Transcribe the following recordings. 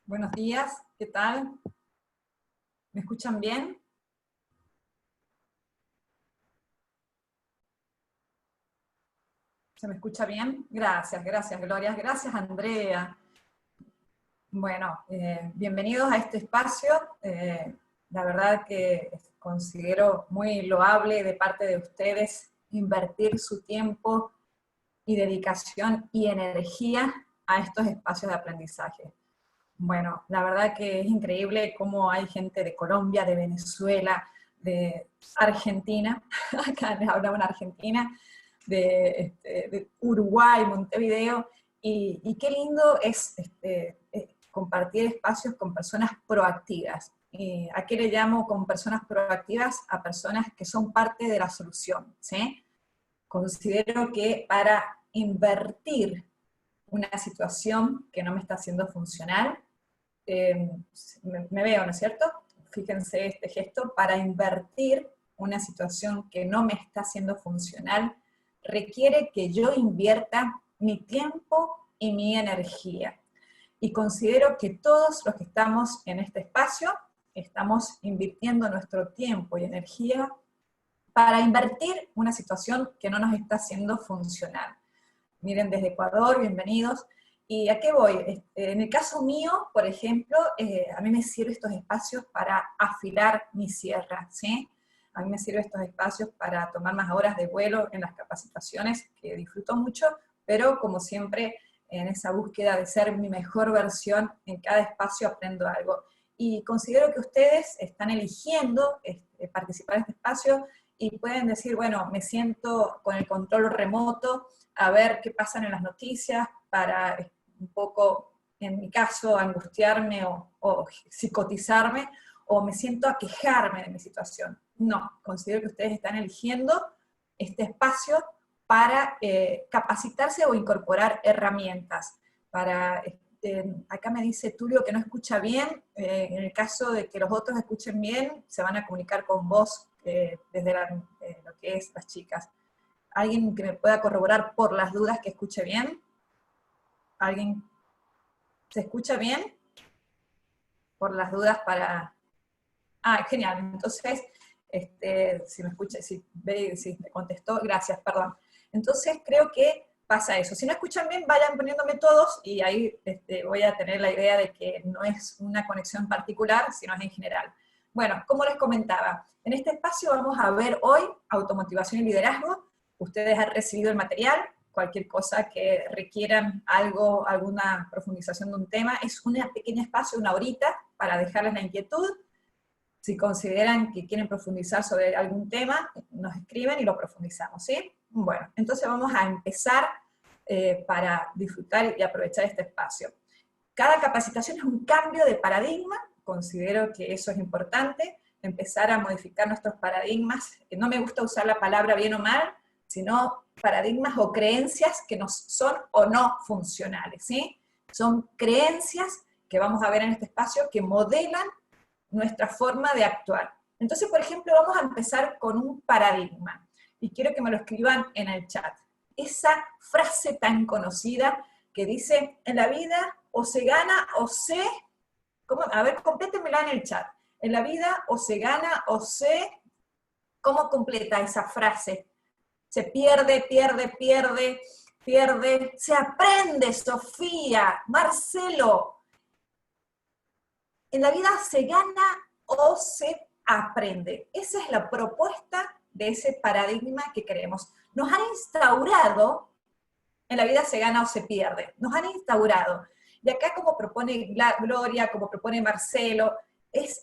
Buenos días, ¿qué tal? ¿Me escuchan bien? ¿Se me escucha bien? Gracias, gracias, Gloria. Gracias, Andrea. Bueno, bienvenidos a este espacio. La verdad que considero muy loable de parte de ustedes invertir su tiempo y dedicación y energía a estos espacios de aprendizaje. Bueno, la verdad que es increíble cómo hay gente de Colombia, de Venezuela, de Argentina, acá les hablaba una Argentina, de Uruguay, Montevideo, y qué lindo es compartir espacios con personas proactivas. ¿A qué le llamo con personas proactivas? A personas que son parte de la solución, ¿sí? Considero que para invertir una situación que no me está haciendo funcional, eh, me veo, ¿no es cierto? Fíjense este gesto, para invertir una situación que no me está haciendo funcional, requiere que yo invierta mi tiempo y mi energía. Y considero que todos los que estamos en este espacio estamos invirtiendo nuestro tiempo y energía para invertir una situación que no nos está haciendo funcional. Miren, desde Ecuador, bienvenidos. ¿Y a qué voy? En el caso mío, por ejemplo, a mí me sirven estos espacios para afilar mi sierra, ¿sí? A mí me sirven estos espacios para tomar más horas de vuelo en las capacitaciones, que disfruto mucho, pero como siempre, en esa búsqueda de ser mi mejor versión, en cada espacio aprendo algo. Y considero que ustedes están eligiendo participar en este espacio y pueden decir, bueno, me siento con el control remoto, a ver qué pasan en las noticias para un poco, en mi caso, angustiarme o psicotizarme, o me siento a quejarme de mi situación. No, considero que ustedes están eligiendo este espacio para capacitarse o incorporar herramientas. Acá me dice Tulio que no escucha bien, en el caso de que los otros escuchen bien, se van a comunicar con vos desde lo que es las chicas. ¿Alguien que me pueda corroborar por las dudas que escuche bien? ¿Alguien se escucha bien? Por las dudas para... Ah, genial. Entonces, si me escucha, si me contestó, gracias, perdón. Entonces creo que pasa eso. Si no escuchan bien, vayan poniéndome todos y ahí voy a tener la idea de que no es una conexión particular, sino es en general. Bueno, como les comentaba, en este espacio vamos a ver hoy automotivación y liderazgo. Ustedes han recibido el material, cualquier cosa que requieran algo, alguna profundización de un tema, es un pequeño espacio, una horita, para dejarles la inquietud. Si consideran que quieren profundizar sobre algún tema, nos escriben y lo profundizamos, ¿sí? Bueno, entonces vamos a empezar para disfrutar y aprovechar este espacio. Cada capacitación es un cambio de paradigma, considero que eso es importante, empezar a modificar nuestros paradigmas. No me gusta usar la palabra bien o mal, sino paradigmas o creencias que nos son o no funcionales, ¿sí? Son creencias que vamos a ver en este espacio que modelan nuestra forma de actuar. Entonces, por ejemplo, vamos a empezar con un paradigma, y quiero que me lo escriban en el chat. Esa frase tan conocida que dice, en la vida o se gana o se... ¿Cómo? A ver, complétenmela en el chat. En la vida o se gana o se... ¿Cómo completa esa frase? Se pierde, pierde, pierde, pierde. Se aprende, Sofía, Marcelo. En la vida se gana o se aprende. Esa es la propuesta de ese paradigma que creemos. Nos han instaurado, en la vida se gana o se pierde, nos han instaurado. Y acá como propone Gloria, como propone Marcelo,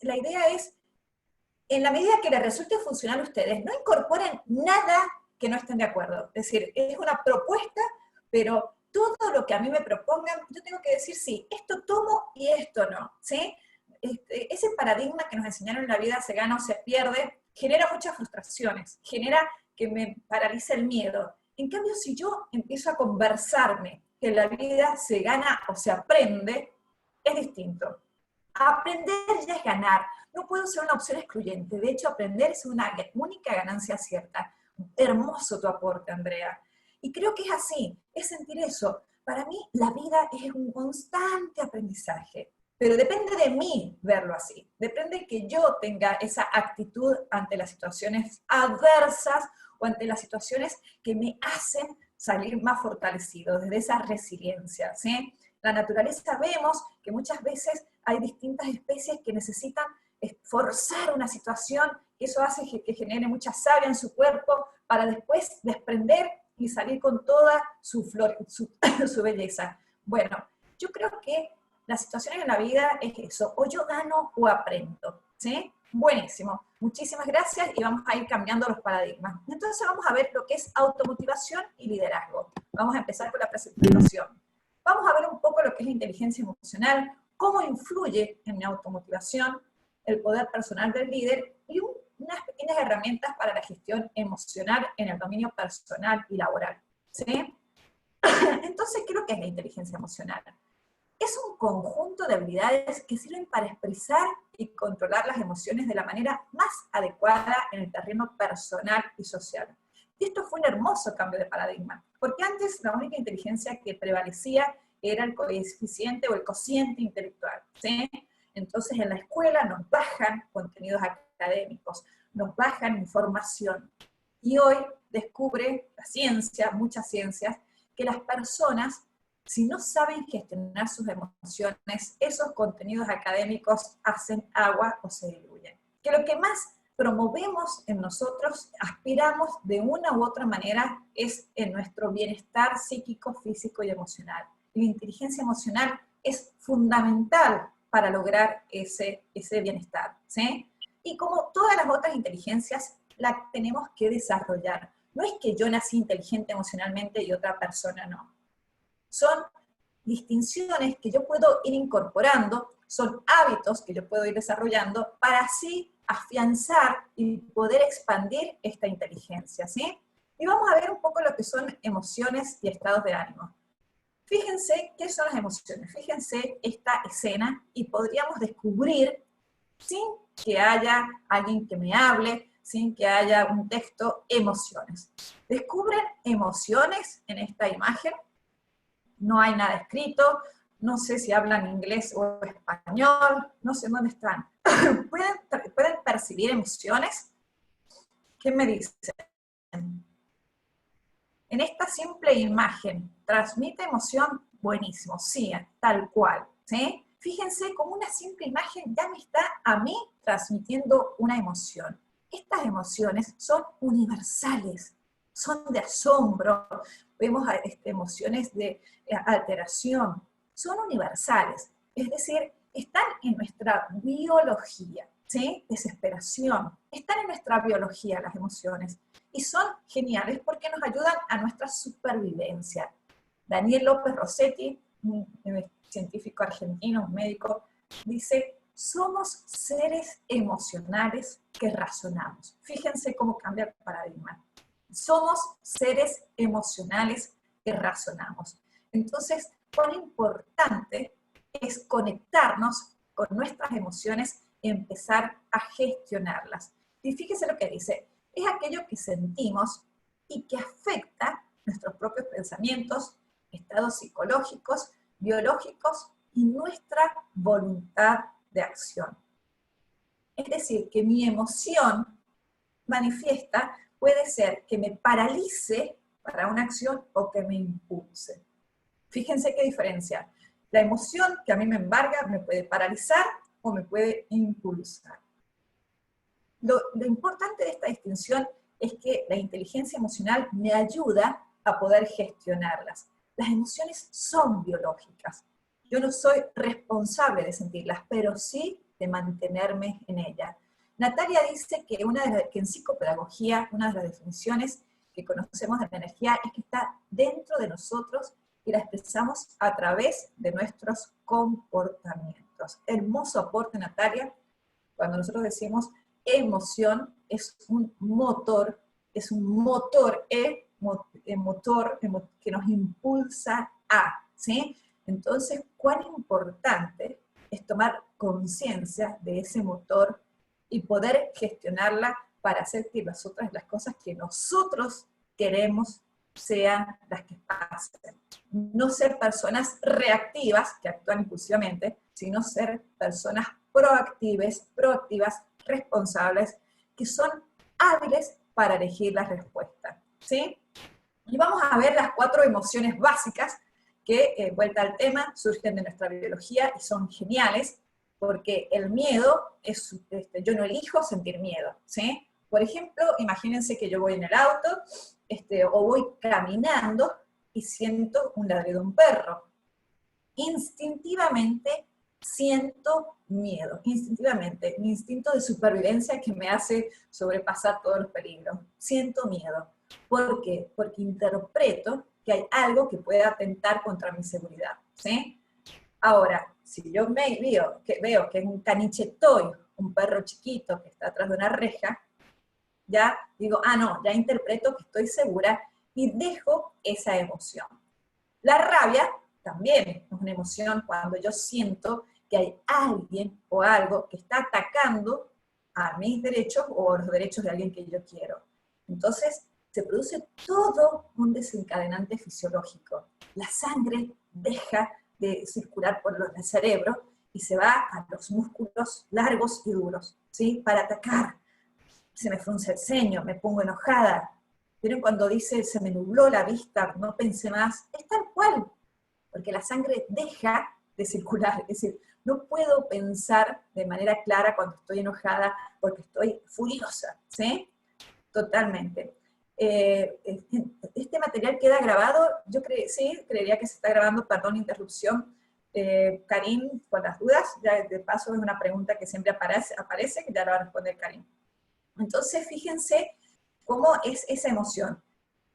la idea es, en la medida que les resulte funcional a ustedes, no incorporen nada que no estén de acuerdo. Es decir, es una propuesta, pero todo lo que a mí me propongan, yo tengo que decir, sí, esto tomo y esto no, ¿sí? Ese paradigma que nos enseñaron en la vida, se gana o se pierde, genera muchas frustraciones, genera que me paralice el miedo. En cambio, si yo empiezo a conversarme que en la vida se gana o se aprende, es distinto. Aprender ya es ganar, no puede ser una opción excluyente, de hecho aprender es una única ganancia cierta. Hermoso tu aporte, Andrea. Y creo que es así, es sentir eso. Para mí la vida es un constante aprendizaje, pero depende de mí verlo así, depende de que yo tenga esa actitud ante las situaciones adversas o ante las situaciones que me hacen salir más fortalecido, desde esa resiliencia, ¿sí? La naturaleza vemos que muchas veces hay distintas especies que necesitan forzar una situación, y eso hace que genere mucha savia en su cuerpo para después desprender y salir con toda su flor, su belleza. Bueno, yo creo que las situaciones en la vida es eso, o yo gano o aprendo, ¿sí? Buenísimo, muchísimas gracias y vamos a ir cambiando los paradigmas. Entonces vamos a ver lo que es automotivación y liderazgo. Vamos a empezar con la presentación. Vamos a ver un poco lo que es la inteligencia emocional, cómo influye en mi automotivación, el poder personal del líder y unas pequeñas herramientas para la gestión emocional en el dominio personal y laboral, ¿sí? Entonces, ¿qué es lo que es la inteligencia emocional? Es un conjunto de habilidades que sirven para expresar y controlar las emociones de la manera más adecuada en el terreno personal y social. Y esto fue un hermoso cambio de paradigma, porque antes la única inteligencia que prevalecía era el coeficiente o el cociente intelectual, ¿sí? Entonces en la escuela nos bajan contenidos académicos, nos bajan información. Y hoy descubre la ciencia, muchas ciencias, que las personas, si no saben gestionar sus emociones, esos contenidos académicos hacen agua o se diluyen. Que lo que más promovemos en nosotros, aspiramos de una u otra manera, es en nuestro bienestar psíquico, físico y emocional. Y la inteligencia emocional es fundamental para lograr ese bienestar, ¿sí? Y como todas las otras inteligencias, la tenemos que desarrollar. No es que yo nací inteligente emocionalmente y otra persona no. Son distinciones que yo puedo ir incorporando, son hábitos que yo puedo ir desarrollando para así afianzar y poder expandir esta inteligencia, ¿sí? Y vamos a ver un poco lo que son emociones y estados de ánimo. Fíjense qué son las emociones, fíjense esta escena y podríamos descubrir, sin que haya alguien que me hable, sin que haya un texto, emociones. ¿Descubren emociones en esta imagen? No hay nada escrito, no sé si hablan inglés o español, no sé dónde están. ¿Pueden percibir emociones? ¿Qué me dicen? En esta simple imagen, ¿transmite emoción? Buenísimo, sí, tal cual, ¿sí? Fíjense cómo una simple imagen ya me está a mí transmitiendo una emoción. Estas emociones son universales, son de asombro, vemos emociones de alteración, son universales, es decir, están en nuestra biología, ¿sí? Desesperación, están en nuestra biología las emociones, y son geniales porque nos ayudan a nuestra supervivencia. Daniel López Rossetti, un científico argentino, un médico, dice, somos seres emocionales que razonamos. Fíjense cómo cambia el paradigma. Somos seres emocionales que razonamos. Entonces, cuán importante es conectarnos con nuestras emociones y empezar a gestionarlas. Y fíjense lo que dice, es aquello que sentimos y que afecta nuestros propios pensamientos, estados psicológicos, biológicos y nuestra voluntad de acción. Es decir, que mi emoción manifiesta puede ser que me paralice para una acción o que me impulse. Fíjense qué diferencia. La emoción que a mí me embarga me puede paralizar o me puede impulsar. Lo importante de esta distinción es que la inteligencia emocional me ayuda a poder gestionarlas. Las emociones son biológicas. Yo no soy responsable de sentirlas, pero sí de mantenerme en ellas. Natalia dice que en psicopedagogía, una de las definiciones que conocemos de la energía es que está dentro de nosotros y la expresamos a través de nuestros comportamientos. Hermoso aporte, Natalia, cuando nosotros decimos emoción, es un motor que nos impulsa a, ¿sí? Entonces, cuán importante es tomar conciencia de ese motor y poder gestionarla para hacer que las cosas que nosotros queremos sean las que pasen. No ser personas reactivas que actúan impulsivamente, sino ser personas proactivas, responsables, que son hábiles para elegir la respuesta, ¿sí? Y vamos a ver las 4 emociones básicas que, vuelta al tema, surgen de nuestra biología y son geniales, porque el miedo es, yo no elijo sentir miedo, ¿sí? Por ejemplo, imagínense que yo voy en el auto, o voy caminando y siento un ladrido de un perro. Instintivamente siento miedo, instintivamente, mi instinto de supervivencia que me hace sobrepasar todos los peligros. Siento miedo. ¿Por qué? Porque interpreto que hay algo que pueda atentar contra mi seguridad, ¿sí? Ahora, si yo veo que es un caniche toy, un perro chiquito que está atrás de una reja, ya digo, ah, no, ya interpreto que estoy segura y dejo esa emoción. La rabia también es una emoción cuando yo siento que hay alguien o algo que está atacando a mis derechos o a los derechos de alguien que yo quiero. Entonces, se produce todo un desencadenante fisiológico. La sangre deja de circular por el cerebro y se va a los músculos largos y duros, ¿sí? Para atacar. Se me frunce el ceño, me pongo enojada. ¿Vieron cuando dice, se me nubló la vista, no pensé más? Es tal cual, porque la sangre deja de circular, es decir, no puedo pensar de manera clara cuando estoy enojada porque estoy furiosa, ¿sí? Totalmente. Este material queda grabado, sí, creería que se está grabando, perdón, interrupción. Karim, con las dudas, ya de paso es una pregunta que siempre aparece que ya la va a responder Karim. Entonces, fíjense cómo es esa emoción.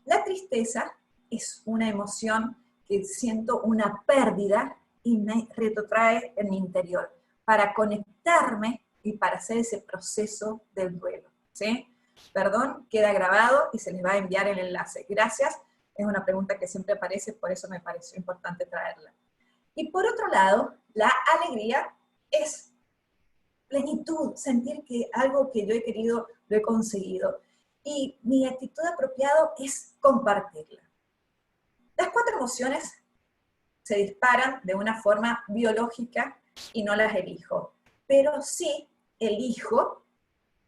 La tristeza es una emoción que siento una pérdida y me retrotrae en mi interior para conectarme y para hacer ese proceso del duelo, ¿sí? Perdón, queda grabado y se les va a enviar el enlace. Gracias, es una pregunta que siempre aparece, por eso me pareció importante traerla. Y por otro lado, la alegría es plenitud, sentir que algo que yo he querido lo he conseguido. Y mi actitud apropiada es compartirla. Las 4 emociones se disparan de una forma biológica y no las elijo, pero sí elijo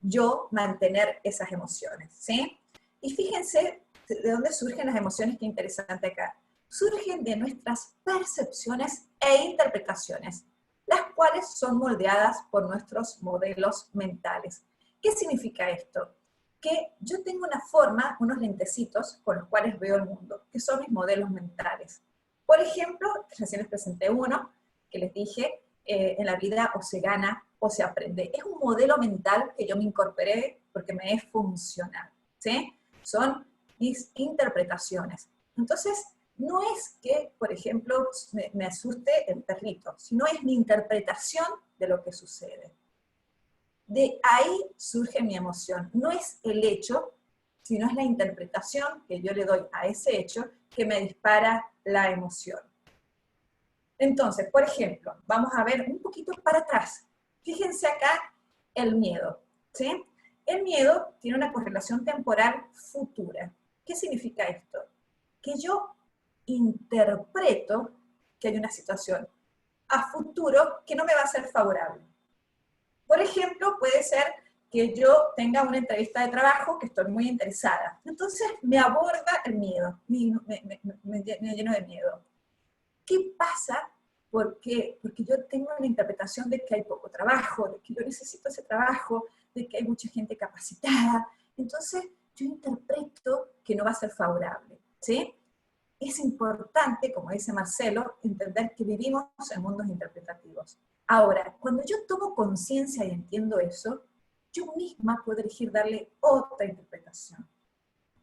yo mantener esas emociones, ¿sí? Y fíjense de dónde surgen las emociones, qué interesante acá. Surgen de nuestras percepciones e interpretaciones, las cuales son moldeadas por nuestros modelos mentales. ¿Qué significa esto? Que yo tengo una forma, unos lentecitos con los cuales veo el mundo, que son mis modelos mentales. Por ejemplo, recién les presenté uno, que les dije, en la vida o se gana o se aprende. Es un modelo mental que yo me incorporé porque me es funcional, ¿sí? Son mis interpretaciones. Entonces, no es que, por ejemplo, me asuste el perrito, sino es mi interpretación de lo que sucede. De ahí surge mi emoción. No es el hecho, sino es la interpretación que yo le doy a ese hecho que me dispara la emoción. Entonces, por ejemplo, vamos a ver un poquito para atrás. Fíjense acá el miedo, ¿sí? El miedo tiene una correlación temporal futura. ¿Qué significa esto? Que yo interpreto que hay una situación a futuro que no me va a ser favorable. Por ejemplo, puede ser que yo tenga una entrevista de trabajo que estoy muy interesada. Entonces me aborda el miedo, me lleno de miedo. ¿Qué pasa? Porque yo tengo una interpretación de que hay poco trabajo, de que yo necesito ese trabajo, de que hay mucha gente capacitada. Entonces yo interpreto que no va a ser favorable, ¿sí? Es importante, como dice Marcelo, entender que vivimos en mundos interpretativos. Ahora, cuando yo tomo conciencia y entiendo eso, yo misma puedo elegir darle otra interpretación.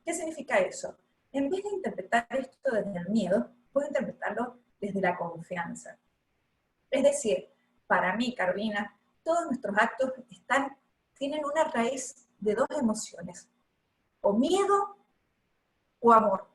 ¿Qué significa eso? En vez de interpretar esto desde el miedo, puedo interpretarlo desde la confianza. Es decir, para mí, Carolina, todos nuestros actos tienen una raíz de 2 emociones, o miedo o amor.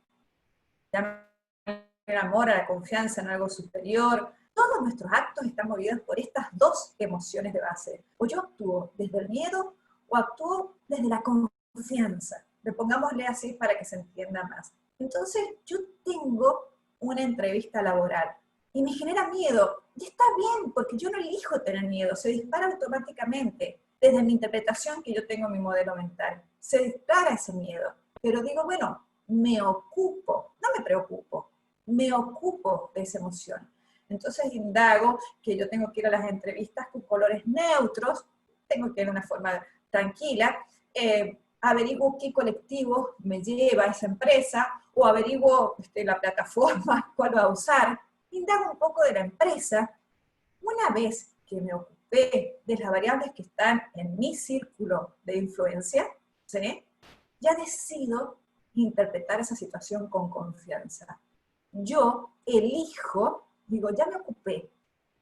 El amor a la confianza en algo superior. Todos nuestros actos están movidos por estas 2 emociones de base. O yo actúo desde el miedo o actúo desde la confianza. Pongámosle así para que se entienda más. Entonces, yo tengo una entrevista laboral. y me genera miedo. Y está bien, porque yo no elijo tener miedo, se dispara automáticamente desde mi interpretación que yo tengo en mi modelo mental. Se dispara ese miedo, pero digo, bueno, me ocupo, no me preocupo, me ocupo de esa emoción. Entonces indago que yo tengo que ir a las entrevistas con colores neutros, tengo que ir de una forma tranquila, averiguo qué colectivo me lleva a esa empresa, o averiguo la plataforma, cuál va a usar, indago un poco de la empresa. Una vez que me ocupé de las variables que están en mi círculo de influencia, ¿sí?, ya decido interpretar esa situación con confianza. Yo elijo, digo, ya me ocupé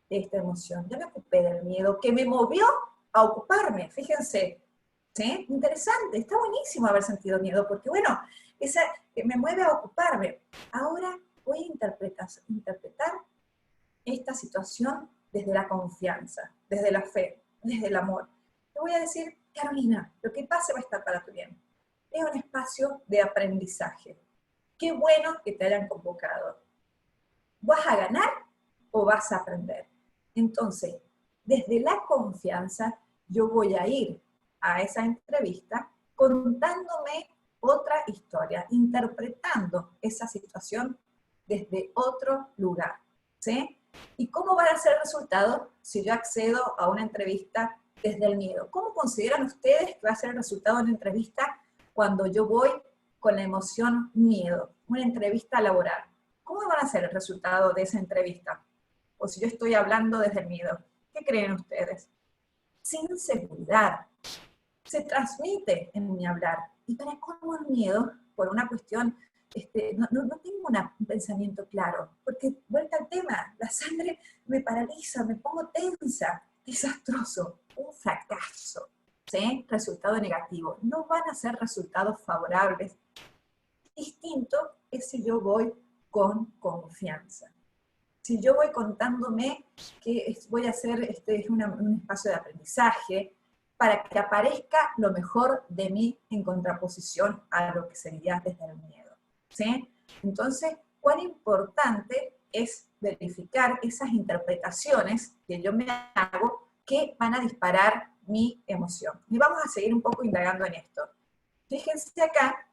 de esta emoción, ya me ocupé del miedo que me movió a ocuparme, fíjense, ¿sí? Interesante, está buenísimo haber sentido miedo, porque bueno, esa me mueve a ocuparme. Ahora voy a interpretar esta situación desde la confianza, desde la fe, desde el amor. Te voy a decir, Carolina, lo que pase va a estar para tu bien. Es un espacio de aprendizaje. Qué bueno que te hayan convocado. ¿Vas a ganar o vas a aprender? Entonces, desde la confianza, yo voy a ir a esa entrevista contándome otra historia, interpretando esa situación desde otro lugar, ¿sí? ¿Y cómo va a ser el resultado si yo accedo a una entrevista desde el miedo? ¿Cómo consideran ustedes que va a ser el resultado de una entrevista cuando yo voy con la emoción miedo? Una entrevista laboral. ¿Cómo van a ser el resultado de esa entrevista? O si yo estoy hablando desde el miedo. ¿Qué creen ustedes? Sin seguridad. Se transmite en mi hablar. Y para cómo el miedo, por una cuestión, no tengo un pensamiento claro, porque vuelta al tema, la sangre me paraliza, me pongo tensa, desastroso, un fracaso, ¿sí? Resultado negativo. No van a ser resultados favorables. Distinto es si yo voy con confianza. Si yo voy contándome que voy a hacer un espacio de aprendizaje para que aparezca lo mejor de mí en contraposición a lo que sería desde el miedo, ¿sí? Entonces, cuán importante es verificar esas interpretaciones que yo me hago que van a disparar mi emoción. Y vamos a seguir un poco indagando en esto. Fíjense acá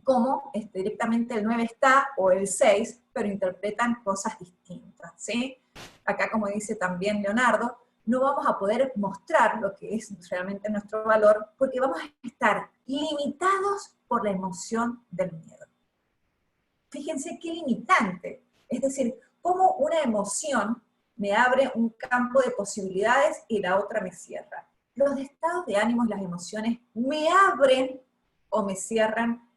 cómo directamente el 9 está, o el 6, pero interpretan cosas distintas, ¿sí? Acá, como dice también Leonardo, no vamos a poder mostrar lo que es realmente nuestro valor, porque vamos a estar limitados por la emoción del miedo. Fíjense qué limitante, es decir, cómo una emoción me abre un campo de posibilidades y la otra me cierra. Los estados de ánimo y las emociones me abren o me cierran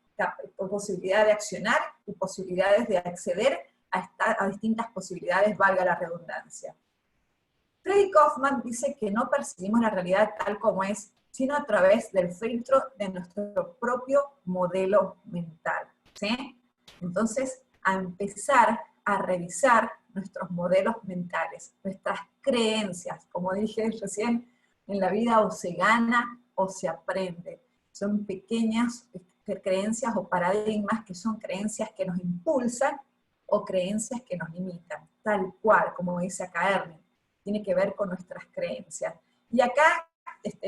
posibilidad de accionar y posibilidades de acceder a distintas posibilidades, valga la redundancia. Freddy Kaufman dice que no percibimos la realidad tal como es, sino a través del filtro de nuestro propio modelo mental, ¿sí? Entonces, a empezar a revisar nuestros modelos mentales, nuestras creencias. Como dije recién, en la vida o se gana o se aprende. Son pequeñas creencias o paradigmas que son creencias que nos impulsan o creencias que nos limitan, tal cual, como dice acá Erling, tiene que ver con nuestras creencias. Y acá,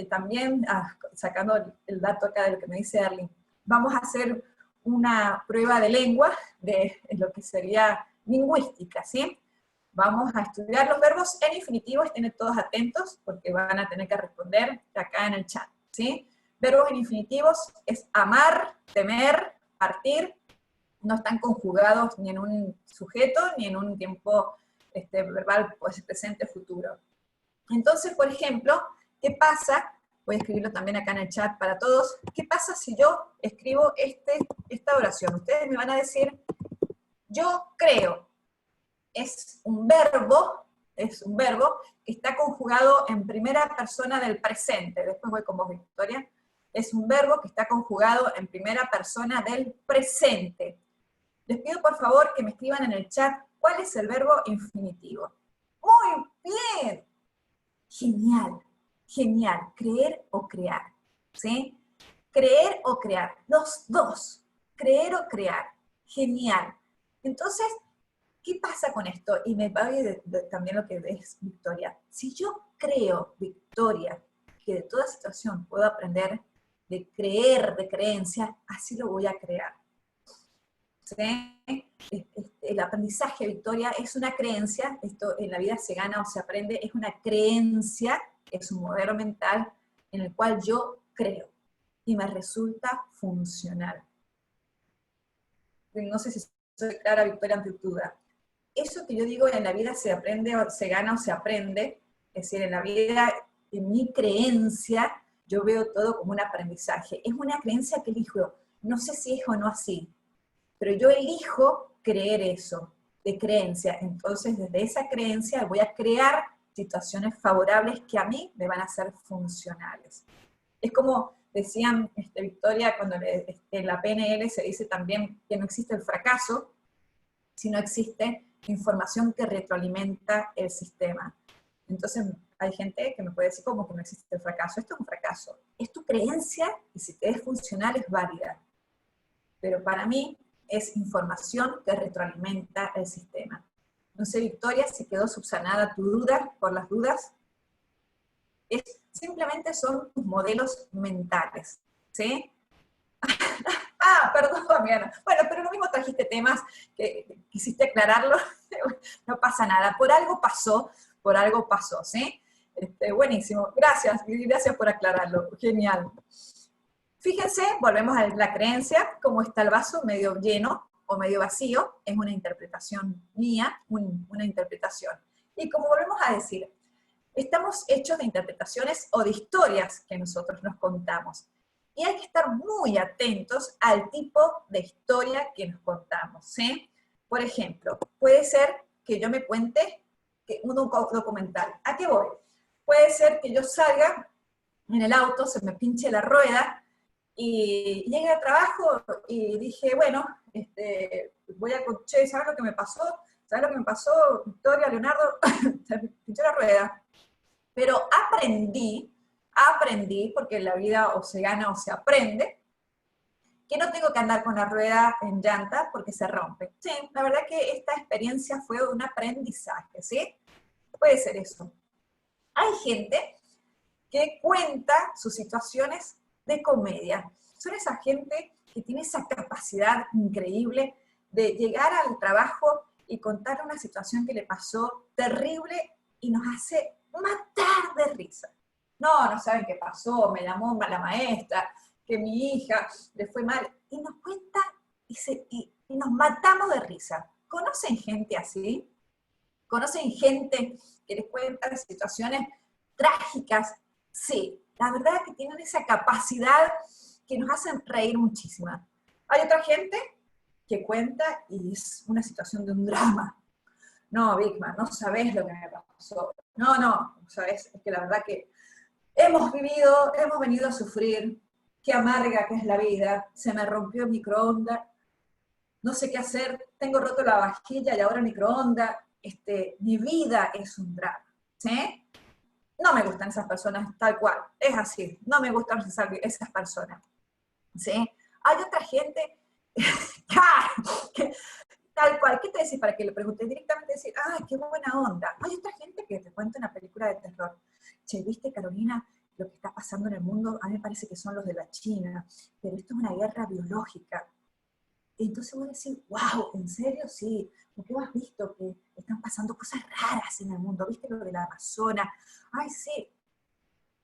también, sacando el dato acá de lo que me dice Erling, vamos a hacer una prueba de lengua, de lo que sería lingüística, ¿sí? Vamos a estudiar los verbos en infinitivo, estén todos atentos, porque van a tener que responder acá en el chat, ¿sí? Verbos en infinitivos es amar, temer, partir, no están conjugados ni en un sujeto, ni en un tiempo verbal, pues presente, futuro. Entonces, por ejemplo, ¿qué pasa? Voy a escribirlo también acá en el chat para todos. ¿Qué pasa si yo escribo esta oración? Ustedes me van a decir, yo creo. Es un verbo que está conjugado en primera persona del presente. Después voy con vos, Victoria. Es un verbo que está conjugado en primera persona del presente. Les pido por favor que me escriban en el chat cuál es el verbo infinitivo. Muy bien. Genial, genial. Creer o crear, ¿sí? Creer o crear. Los dos. Creer o crear. Genial. Entonces, ¿qué pasa con esto? Y me va también lo que es Victoria. Si yo creo, Victoria, que de toda situación puedo aprender de creer, de creencia, así lo voy a crear. ¿Sí? El aprendizaje, Victoria, es una creencia, esto en la vida se gana o se aprende, es una creencia, es un modelo mental en el cual yo creo y me resulta funcional. No sé si soy clara, Victoria, ante tu duda. Eso que yo digo, en la vida se aprende, o se gana o se aprende, es decir, en la vida, en mi creencia, yo veo todo como un aprendizaje. Es una creencia que elijo, no sé si es o no así, pero yo elijo creer eso, de creencia. Entonces, desde esa creencia voy a crear situaciones favorables que a mí me van a ser funcionales. Es como decían, Victoria, cuando en la PNL se dice también que no existe el fracaso, sino existe información que retroalimenta el sistema. Entonces, hay gente que me puede decir como que no existe el fracaso. Esto es un fracaso. Es tu creencia y si te es funcional es válida. Pero para mí es información que retroalimenta el sistema. No sé, Victoria, si quedó subsanada tu duda por las dudas. Simplemente son tus modelos mentales, ¿sí? Perdón, Ana. Bueno, pero lo mismo trajiste temas que quisiste aclararlo, no pasa nada. Por algo pasó, ¿sí? Buenísimo, gracias por aclararlo, genial. Fíjense, volvemos a la creencia, cómo está el vaso, medio lleno o medio vacío, es una interpretación mía, una interpretación. Y como volvemos a decir, estamos hechos de interpretaciones o de historias que nosotros nos contamos. Y hay que estar muy atentos al tipo de historia que nos contamos, ¿sí? Por ejemplo, puede ser que yo me cuente un documental. ¿A qué voy? Puede ser que yo salga en el auto, se me pinche la rueda, y llegué al trabajo y dije, bueno, voy a coche, ¿sabes lo que me pasó? ¿Sabes lo que me pasó, Victoria, Leonardo? Se me pinchó la rueda. Pero aprendí, porque en la vida o se gana o se aprende, que no tengo que andar con la rueda en llanta porque se rompe. Sí, la verdad que esta experiencia fue un aprendizaje, ¿sí? Puede ser eso. Hay gente que cuenta sus situaciones de comedia. Son esa gente que tiene esa capacidad increíble de llegar al trabajo y contar una situación que le pasó terrible y nos hace matar de risa. No saben qué pasó, me llamó la maestra, que mi hija le fue mal, y nos cuenta y nos matamos de risa. ¿Conocen gente así? ¿Conocen gente que les cuenta situaciones trágicas? Sí, la verdad es que tienen esa capacidad que nos hacen reír muchísimo. Hay otra gente que cuenta y es una situación de un drama. No, Bigman, no sabes lo que me pasó. No, sabes, es que la verdad que hemos venido a sufrir, qué amarga que es la vida, se me rompió el microondas, no sé qué hacer, tengo roto la vajilla y ahora el microondas, mi vida es un drama, ¿sí? No me gustan esas personas tal cual, es así, no me gustan esas personas, ¿sí? Hay otra gente que tal cual, ¿qué te decís para que le preguntes directamente? Decir, ¡ay, qué buena onda! Hay otra gente que te cuenta una película de terror. Che, ¿viste, Carolina, lo que está pasando en el mundo? A mí me parece que son los de la China, pero esto es una guerra biológica. Y entonces vos decís, wow, ¿en serio? Sí, porque vos has visto que están pasando cosas raras en el mundo, ¿viste lo de la Amazonas? Ay, sí.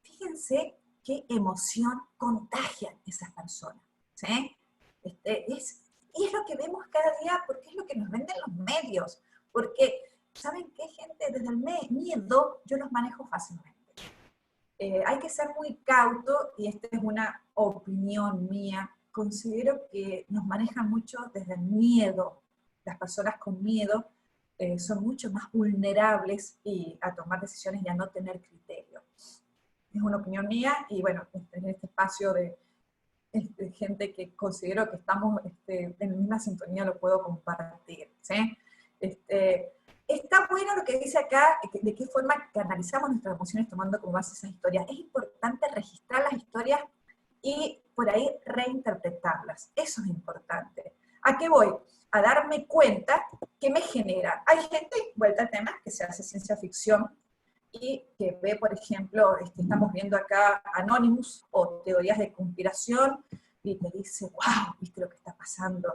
Fíjense qué emoción contagian esas personas, ¿sí? Y es lo que vemos cada día porque es lo que nos venden los medios, porque, ¿saben qué, gente? Desde el miedo yo los manejo fácilmente. Hay que ser muy cauto, y esta es una opinión mía, considero que nos manejan mucho desde el miedo. Las personas con miedo son mucho más vulnerables a tomar decisiones y a no tener criterio. Es una opinión mía, y bueno, en este espacio de gente que considero que estamos en la misma sintonía lo puedo compartir, ¿sí? Está bueno lo que dice acá, de qué forma canalizamos nuestras emociones tomando como base esas historias. Es importante registrar las historias y por ahí reinterpretarlas. Eso es importante. ¿A qué voy? A darme cuenta que me genera. Hay gente, vuelta al tema, que se hace ciencia ficción y que ve, por ejemplo, estamos viendo acá Anonymous o teorías de conspiración y te dice, wow, ¿viste lo que está pasando?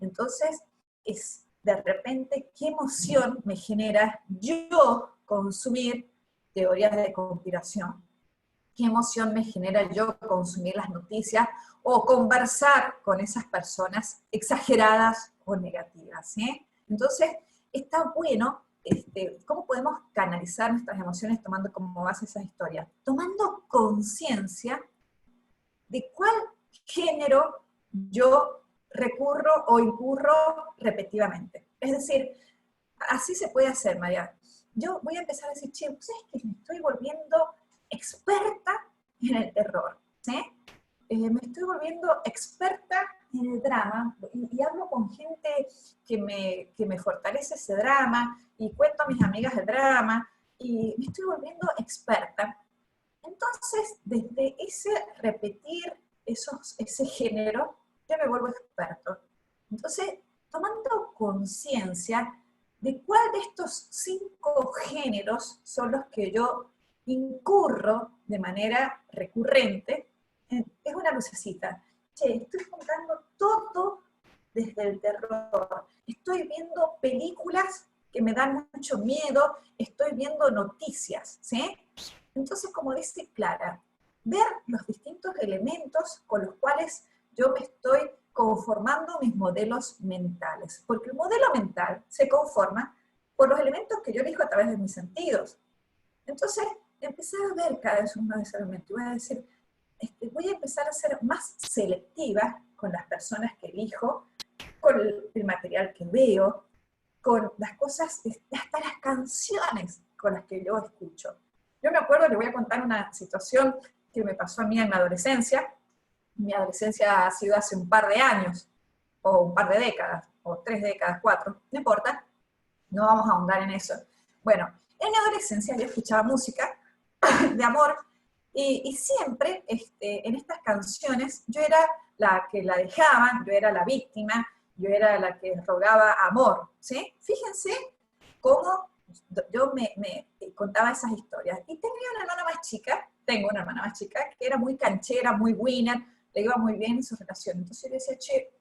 Entonces, es de repente, ¿qué emoción me genera yo consumir teorías de conspiración? ¿Qué emoción me genera yo consumir las noticias o conversar con esas personas exageradas o negativas? ¿Sí? Entonces, está bueno, ¿cómo podemos canalizar nuestras emociones tomando como base esas historias? Tomando conciencia de cuál género yo recurro o incurro repetitivamente. Es decir, así se puede hacer, María. Yo voy a empezar a decir, che, ¿sabes que me estoy volviendo experta en el terror? ¿Sí? Me estoy volviendo experta en el drama y hablo con gente que me fortalece ese drama y cuento a mis amigas el drama y me estoy volviendo experta. Entonces, desde ese repetir ese género, yo me vuelvo experto. Entonces, tomando conciencia de cuál de estos 5 géneros son los que yo incurro de manera recurrente, es una lucecita. Che, estoy contando todo desde el terror. Estoy viendo películas que me dan mucho miedo, estoy viendo noticias, ¿sí? Entonces, como dice Clara, ver los distintos elementos con los cuales yo me estoy conformando mis modelos mentales. Porque el modelo mental se conforma por los elementos que yo elijo a través de mis sentidos. Entonces, empezar a ver cada vez uno de esos elementos. Voy a decir, voy a empezar a ser más selectiva con las personas que elijo, con el material que veo, con las cosas, hasta las canciones con las que yo escucho. Yo me acuerdo, les voy a contar una situación que me pasó a mí en mi adolescencia. Mi adolescencia ha sido hace un par de años, o un par de décadas, o 3 décadas, 4, no importa, no vamos a ahondar en eso. Bueno, en mi adolescencia yo escuchaba música de amor, y siempre en estas canciones yo era la que la dejaban, yo era la víctima, yo era la que rogaba amor, ¿sí? Fíjense cómo yo me contaba esas historias. Y tenía una hermana más chica, tengo una hermana más chica, que era muy canchera, muy winner, le iba muy bien en su relación. Entonces yo le decía, che,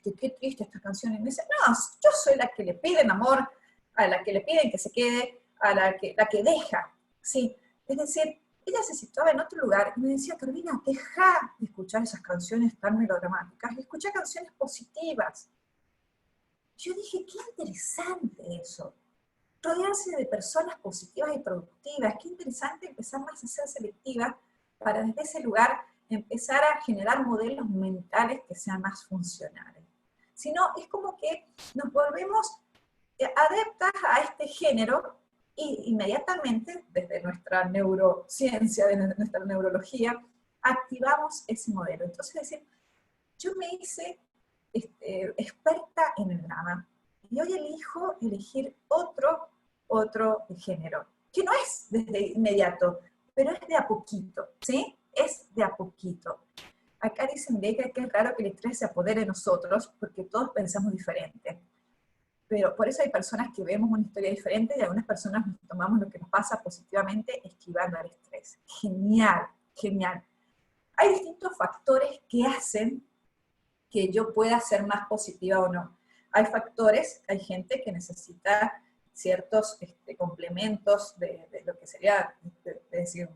qué triste esta canción. Y me dice, no, yo soy la que le piden amor, a la que le piden que se quede, a la que deja, ¿sí? Es decir, ella se situaba en otro lugar y me decía, Carolina, deja de escuchar esas canciones tan melodramáticas, escucha canciones positivas. Yo dije, qué interesante eso. Rodearse de personas positivas y productivas, qué interesante empezar más a ser selectiva para desde ese lugar empezar a generar modelos mentales que sean más funcionales. Si no, es como que nos volvemos adeptas a este género y inmediatamente, desde nuestra neurociencia, desde nuestra neurología, activamos ese modelo. Entonces, decir, yo me hice experta en el drama y hoy elijo elegir otro género, que no es desde inmediato, pero es de a poquito, ¿sí? Es de a poquito. Acá dicen que es raro que el estrés se apodere de nosotros porque todos pensamos diferente. Pero por eso hay personas que vemos una historia diferente y algunas personas nos tomamos lo que nos pasa positivamente esquivando al estrés. Genial, genial. Hay distintos factores que hacen que yo pueda ser más positiva o no. Hay factores, hay gente que necesita ciertos complementos de lo que sería, decir,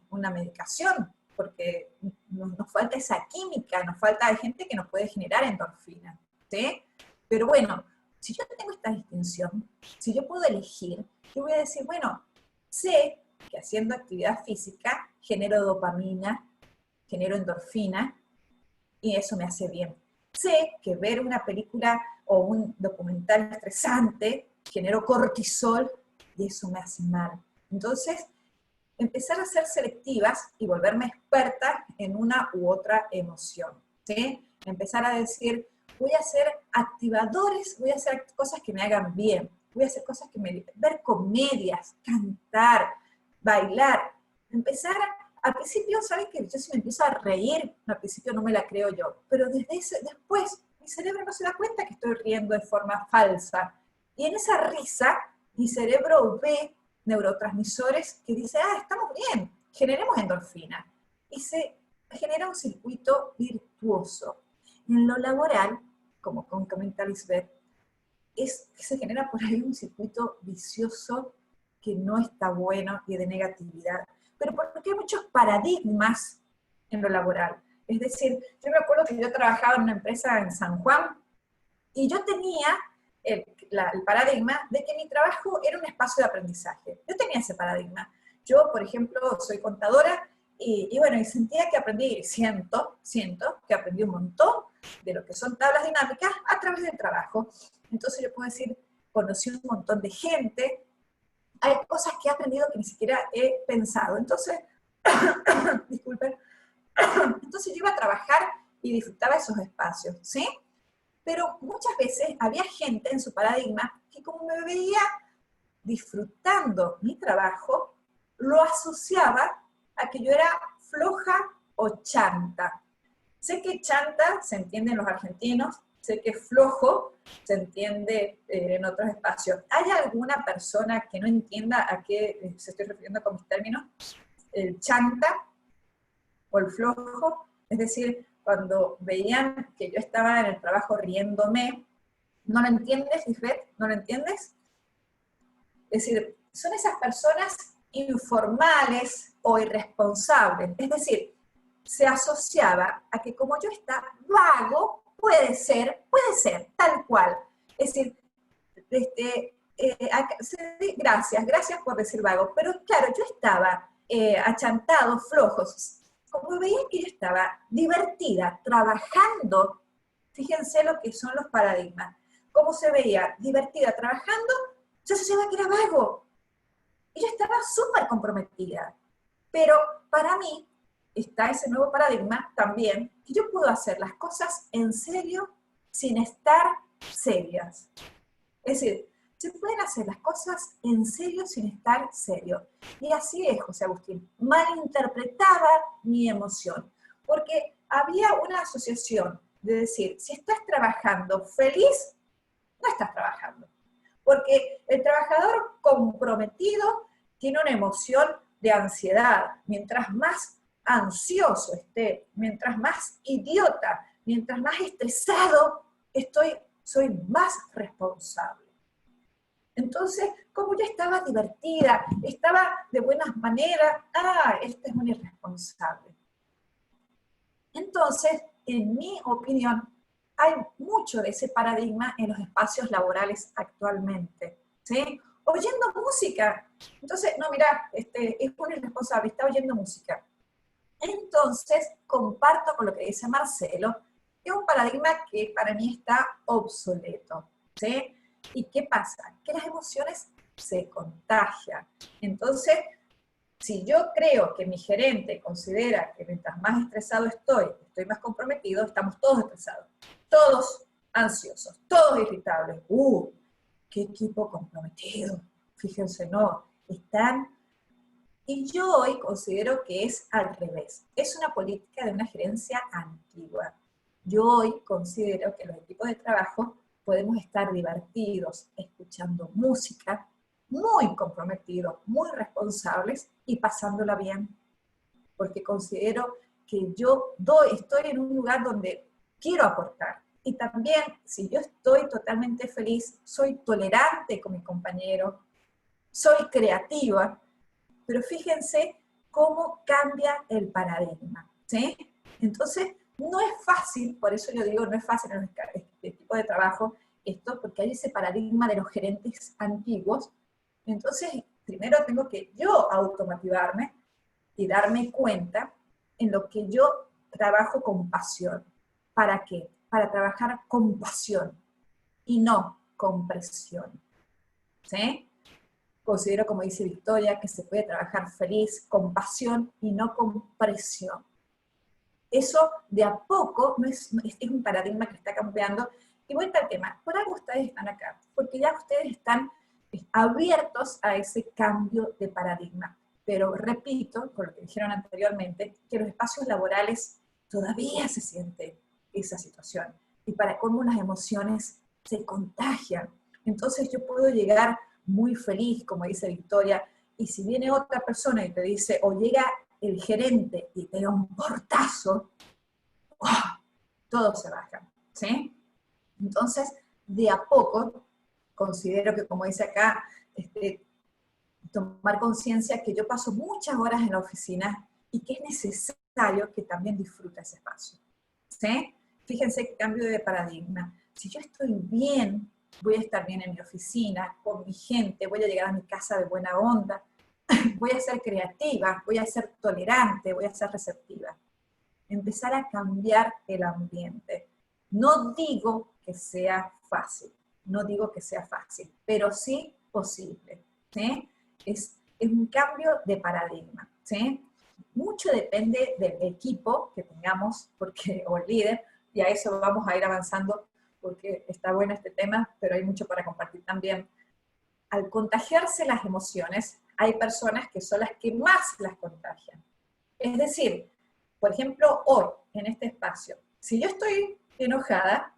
una medicación, porque nos falta esa química, hay gente que nos puede generar endorfina, ¿sí? Pero bueno, si yo tengo esta distinción, si yo puedo elegir, yo voy a decir, bueno, sé que haciendo actividad física genero dopamina, genero endorfina, y eso me hace bien. Sé que ver una película o un documental estresante genero cortisol y eso me hace mal. Entonces, empezar a ser selectivas y volverme experta en una u otra emoción, ¿sí? Empezar a decir, voy a hacer activadores, voy a hacer cosas que me hagan bien, voy a hacer cosas que me... ver comedias, cantar, bailar, empezar al principio, ¿sabes qué? Yo si me empiezo a reír, al principio no me la creo yo, pero después me cerebro no se da cuenta que estoy riendo de forma falsa. Y en esa risa, mi cerebro ve neurotransmisores que dicen, ah, estamos bien, generemos endorfina. Y se genera un circuito virtuoso. En lo laboral, como comenta Lisbeth, se genera por ahí un circuito vicioso que no está bueno y de negatividad. Pero porque hay muchos paradigmas en lo laboral. Es decir, yo me acuerdo que yo trabajaba en una empresa en San Juan y yo tenía el paradigma de que mi trabajo era un espacio de aprendizaje. Yo tenía ese paradigma. Yo, por ejemplo, soy contadora y bueno, y sentía que aprendí, siento que aprendí un montón de lo que son tablas dinámicas a través del trabajo. Entonces yo puedo decir, conocí un montón de gente, hay cosas que he aprendido que ni siquiera he pensado. Entonces, disculpen, entonces yo iba a trabajar y disfrutaba esos espacios, ¿sí? Pero muchas veces había gente en su paradigma que como me veía disfrutando mi trabajo, lo asociaba a que yo era floja o chanta. Sé que chanta se entiende en los argentinos, sé que flojo se entiende en otros espacios. ¿Hay alguna persona que no entienda a qué se estoy refiriendo con mis términos? El chanta o el flojo, es decir, cuando veían que yo estaba en el trabajo riéndome, ¿no lo entiendes, Lisbeth? ¿No lo entiendes? Es decir, son esas personas informales o irresponsables. Es decir, se asociaba a que como yo está vago, puede ser, tal cual. Es decir, gracias por decir vago, pero claro, yo estaba achantado, flojos. Como veían que yo estaba divertida, trabajando, fíjense lo que son los paradigmas. Cómo se veía divertida trabajando, se asociaba que era vago. Y yo estaba súper comprometida. Pero para mí está ese nuevo paradigma también, que yo puedo hacer las cosas en serio sin estar serias. Es decir, se pueden hacer las cosas en serio sin estar serio. Y así es, José Agustín, malinterpretaba mi emoción, porque había una asociación de decir, si estás trabajando feliz, no estás trabajando. Porque el trabajador comprometido tiene una emoción de ansiedad. Mientras más ansioso esté, mientras más idiota, mientras más estresado estoy, soy más responsable. Entonces, como yo estaba divertida, estaba de buenas maneras, este es un irresponsable. Entonces, en mi opinión, hay mucho de ese paradigma en los espacios laborales actualmente, ¿sí? Oyendo música. Entonces, no, mira, es un irresponsable, está oyendo música. Entonces, comparto con lo que dice Marcelo, que es un paradigma que para mí está obsoleto, ¿sí? ¿Y qué pasa? Que las emociones se contagian. Entonces, si yo creo que mi gerente considera que mientras más estresado estoy más comprometido, estamos todos estresados, todos ansiosos, todos irritables. ¡Qué equipo comprometido! Fíjense, no, están... Y yo hoy considero que es al revés. Es una política de una gerencia antigua. Yo hoy considero que los equipos de trabajo podemos estar divertidos, escuchando música, muy comprometidos, muy responsables y pasándola bien. Porque considero que yo estoy en un lugar donde quiero aportar. Y también, si yo estoy totalmente feliz, soy tolerante con mi compañero, soy creativa, pero fíjense cómo cambia el paradigma, ¿sí? Entonces, no es fácil, por eso yo digo, no es fácil en este tipo de trabajo, esto, porque hay ese paradigma de los gerentes antiguos. Entonces, primero tengo que yo automotivarme y darme cuenta en lo que yo trabajo con pasión. ¿Para qué? Para trabajar con pasión y no con presión, ¿sí? Considero, como dice Victoria, que se puede trabajar feliz, con pasión y no con presión. Eso de a poco es un paradigma que está cambiando. Y vuelta al tema, por algo ustedes están acá, porque ya ustedes están abiertos a ese cambio de paradigma. Pero repito, con lo que dijeron anteriormente, que los espacios laborales todavía se siente esa situación. y para cómo las emociones se contagian. Entonces yo puedo llegar muy feliz, como dice Victoria, y si viene otra persona y te dice, o llega el gerente y te da un portazo, ¡oh!, todo se baja, ¿sí? Entonces, de a poco, considero que, como dice acá, tomar conciencia que yo paso muchas horas en la oficina y que es necesario que también disfrute ese espacio, ¿sí? Fíjense qué cambio de paradigma. Si yo estoy bien, voy a estar bien en mi oficina, con mi gente, voy a llegar a mi casa de buena onda, voy a ser creativa, voy a ser tolerante, voy a ser receptiva. Empezar a cambiar el ambiente. No digo que sea fácil, no digo que sea fácil, pero sí posible, ¿sí? Es un cambio de paradigma, ¿sí? Mucho depende del equipo que tengamos, porque, o el líder, y a eso vamos a ir avanzando, porque está bueno este tema, pero hay mucho para compartir también. Al contagiarse las emociones, hay personas que son las que más las contagian. Es decir, por ejemplo, hoy, en este espacio, si yo estoy enojada,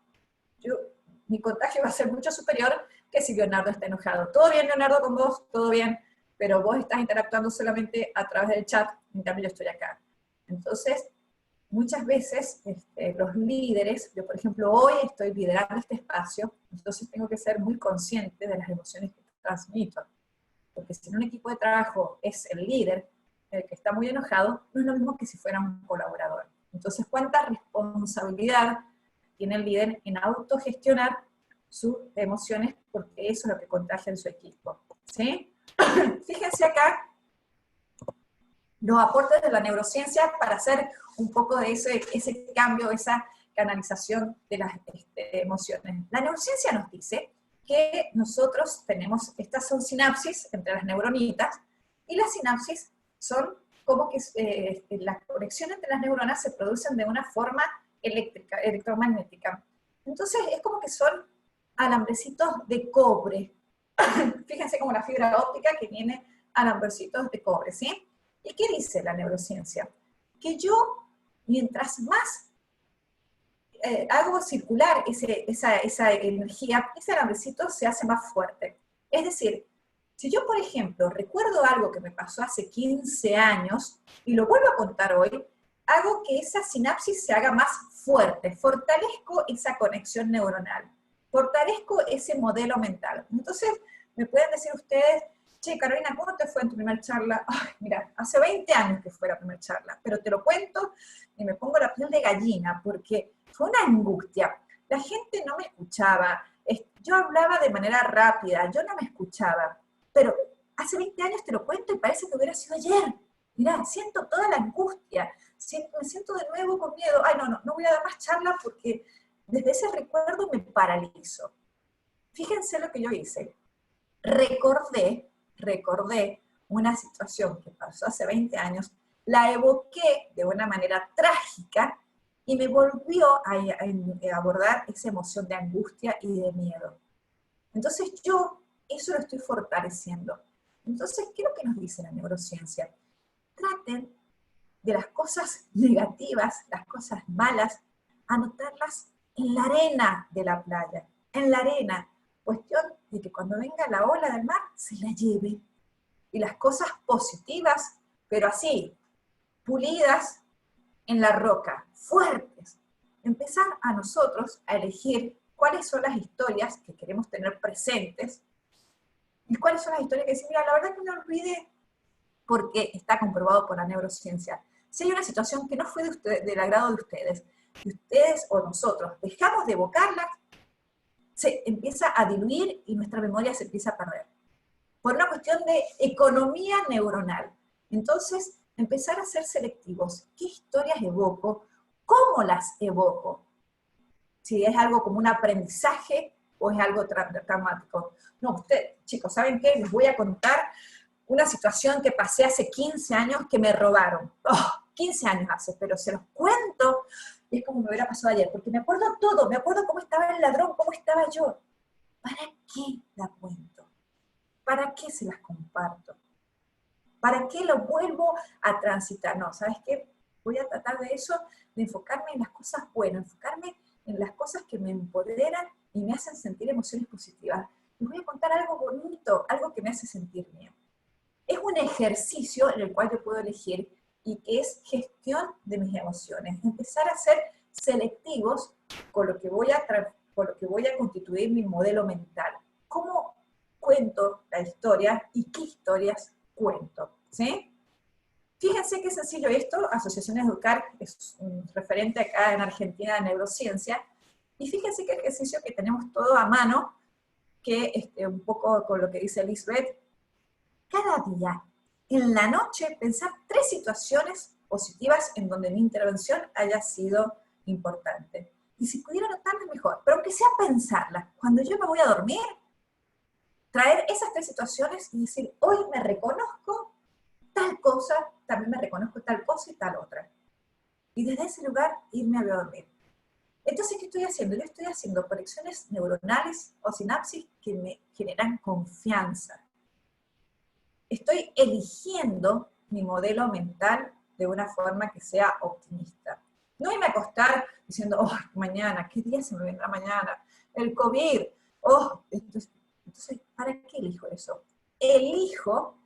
mi contagio va a ser mucho superior que si Leonardo está enojado. Todo bien, Leonardo, con vos, todo bien, pero vos estás interactuando solamente a través del chat, en cambio yo estoy acá. Entonces, muchas veces los líderes, yo por ejemplo hoy estoy liderando este espacio, entonces tengo que ser muy consciente de las emociones que transmito. Porque si en un equipo de trabajo es el líder el que está muy enojado, no es lo mismo que si fuera un colaborador. Entonces, ¿cuánta responsabilidad tiene el líder en autogestionar sus emociones? Porque eso es lo que contagia en su equipo, ¿sí? Fíjense acá los aportes de la neurociencia para hacer un poco de ese cambio, esa canalización de las emociones. La neurociencia nos dice que nosotros tenemos, estas son sinapsis entre las neuronitas, y las sinapsis son como que la conexión entre las neuronas se producen de una forma eléctrica, electromagnética. Entonces es como que son alambrecitos de cobre. Fíjense como la fibra óptica que tiene alambrecitos de cobre, ¿sí? ¿Y qué dice la neurociencia? Que yo, mientras más hago circular esa energía, ese alambrecito se hace más fuerte. Es decir, si yo, por ejemplo, recuerdo algo que me pasó hace 15 años y lo vuelvo a contar hoy, hago que esa sinapsis se haga más fuerte, fortalezco esa conexión neuronal, fortalezco ese modelo mental. Entonces, me pueden decir ustedes, che, Carolina, ¿cómo te fue en tu primera charla? Ay, mira, hace 20 años que fue la primera charla, pero te lo cuento y me pongo la piel de gallina, porque fue una angustia. La gente no me escuchaba, yo hablaba de manera rápida, yo no me escuchaba, pero hace 20 años te lo cuento y parece que hubiera sido ayer. Mirá, siento toda la angustia, me siento de nuevo con miedo. Ay, no voy a dar más charla porque desde ese recuerdo me paralizo. Fíjense lo que yo hice. Recordé una situación que pasó hace 20 años, la evoqué de una manera trágica y me volvió a abordar esa emoción de angustia y de miedo. Entonces yo eso lo estoy fortaleciendo. Entonces, ¿qué es lo que nos dice la neurociencia? Traten de las cosas negativas, las cosas malas, anotarlas en la arena de la playa, en la arena. Cuestión de que cuando venga la ola del mar, se la lleve. Y las cosas positivas, pero así, pulidas en la roca, fuertes. Empezar a nosotros a elegir cuáles son las historias que queremos tener presentes y cuáles son las historias que decir, mira, la verdad que me olvidé, porque está comprobado por la neurociencia. Si hay una situación que no fue del agrado de ustedes, y ustedes o nosotros dejamos de evocarla, se empieza a diluir y nuestra memoria se empieza a perder. Por una cuestión de economía neuronal. Entonces, empezar a ser selectivos. ¿Qué historias evoco? ¿Cómo las evoco? Si es algo como un aprendizaje o es algo traumático. No, chicos, ¿saben qué? Les voy a contar una situación que pasé hace 15 años que me robaron. 15 años hace, pero se los cuento y es como me hubiera pasado ayer, porque me acuerdo todo, me acuerdo cómo estaba el ladrón, cómo estaba yo. ¿Para qué la cuento? ¿Para qué se las comparto? ¿Para qué lo vuelvo a transitar? No, ¿sabes qué? Voy a tratar de eso, de enfocarme en las cosas buenas, enfocarme en las cosas que me empoderan y me hacen sentir emociones positivas. Les voy a contar algo bonito, algo que me hace sentir bien. Es un ejercicio en el cual yo puedo elegir y que es gestión de mis emociones. Empezar a ser selectivos con lo que voy a constituir mi modelo mental. ¿Cómo cuento la historia y qué historias cuento? ¿Sí? Fíjense qué sencillo esto. Asociaciones Educar es un referente acá en Argentina de neurociencia. Y fíjense qué ejercicio que tenemos todo a mano, que un poco con lo que dice Lisbeth, cada día, en la noche, pensar 3 situaciones positivas en donde mi intervención haya sido importante. Y si pudiera anotarlas mejor, pero aunque sea pensarlas, cuando yo me voy a dormir, traer esas 3 situaciones y decir, hoy me reconozco tal cosa, también me reconozco tal cosa y tal otra. Y desde ese lugar irme a dormir. Entonces, ¿qué estoy haciendo? Yo estoy haciendo conexiones neuronales o sinapsis que me generan confianza. Estoy eligiendo mi modelo mental de una forma que sea optimista. No irme a acostar diciendo, oh, mañana, ¿qué día se me vendrá mañana? El COVID, oh, entonces, ¿para qué elijo eso? Elijo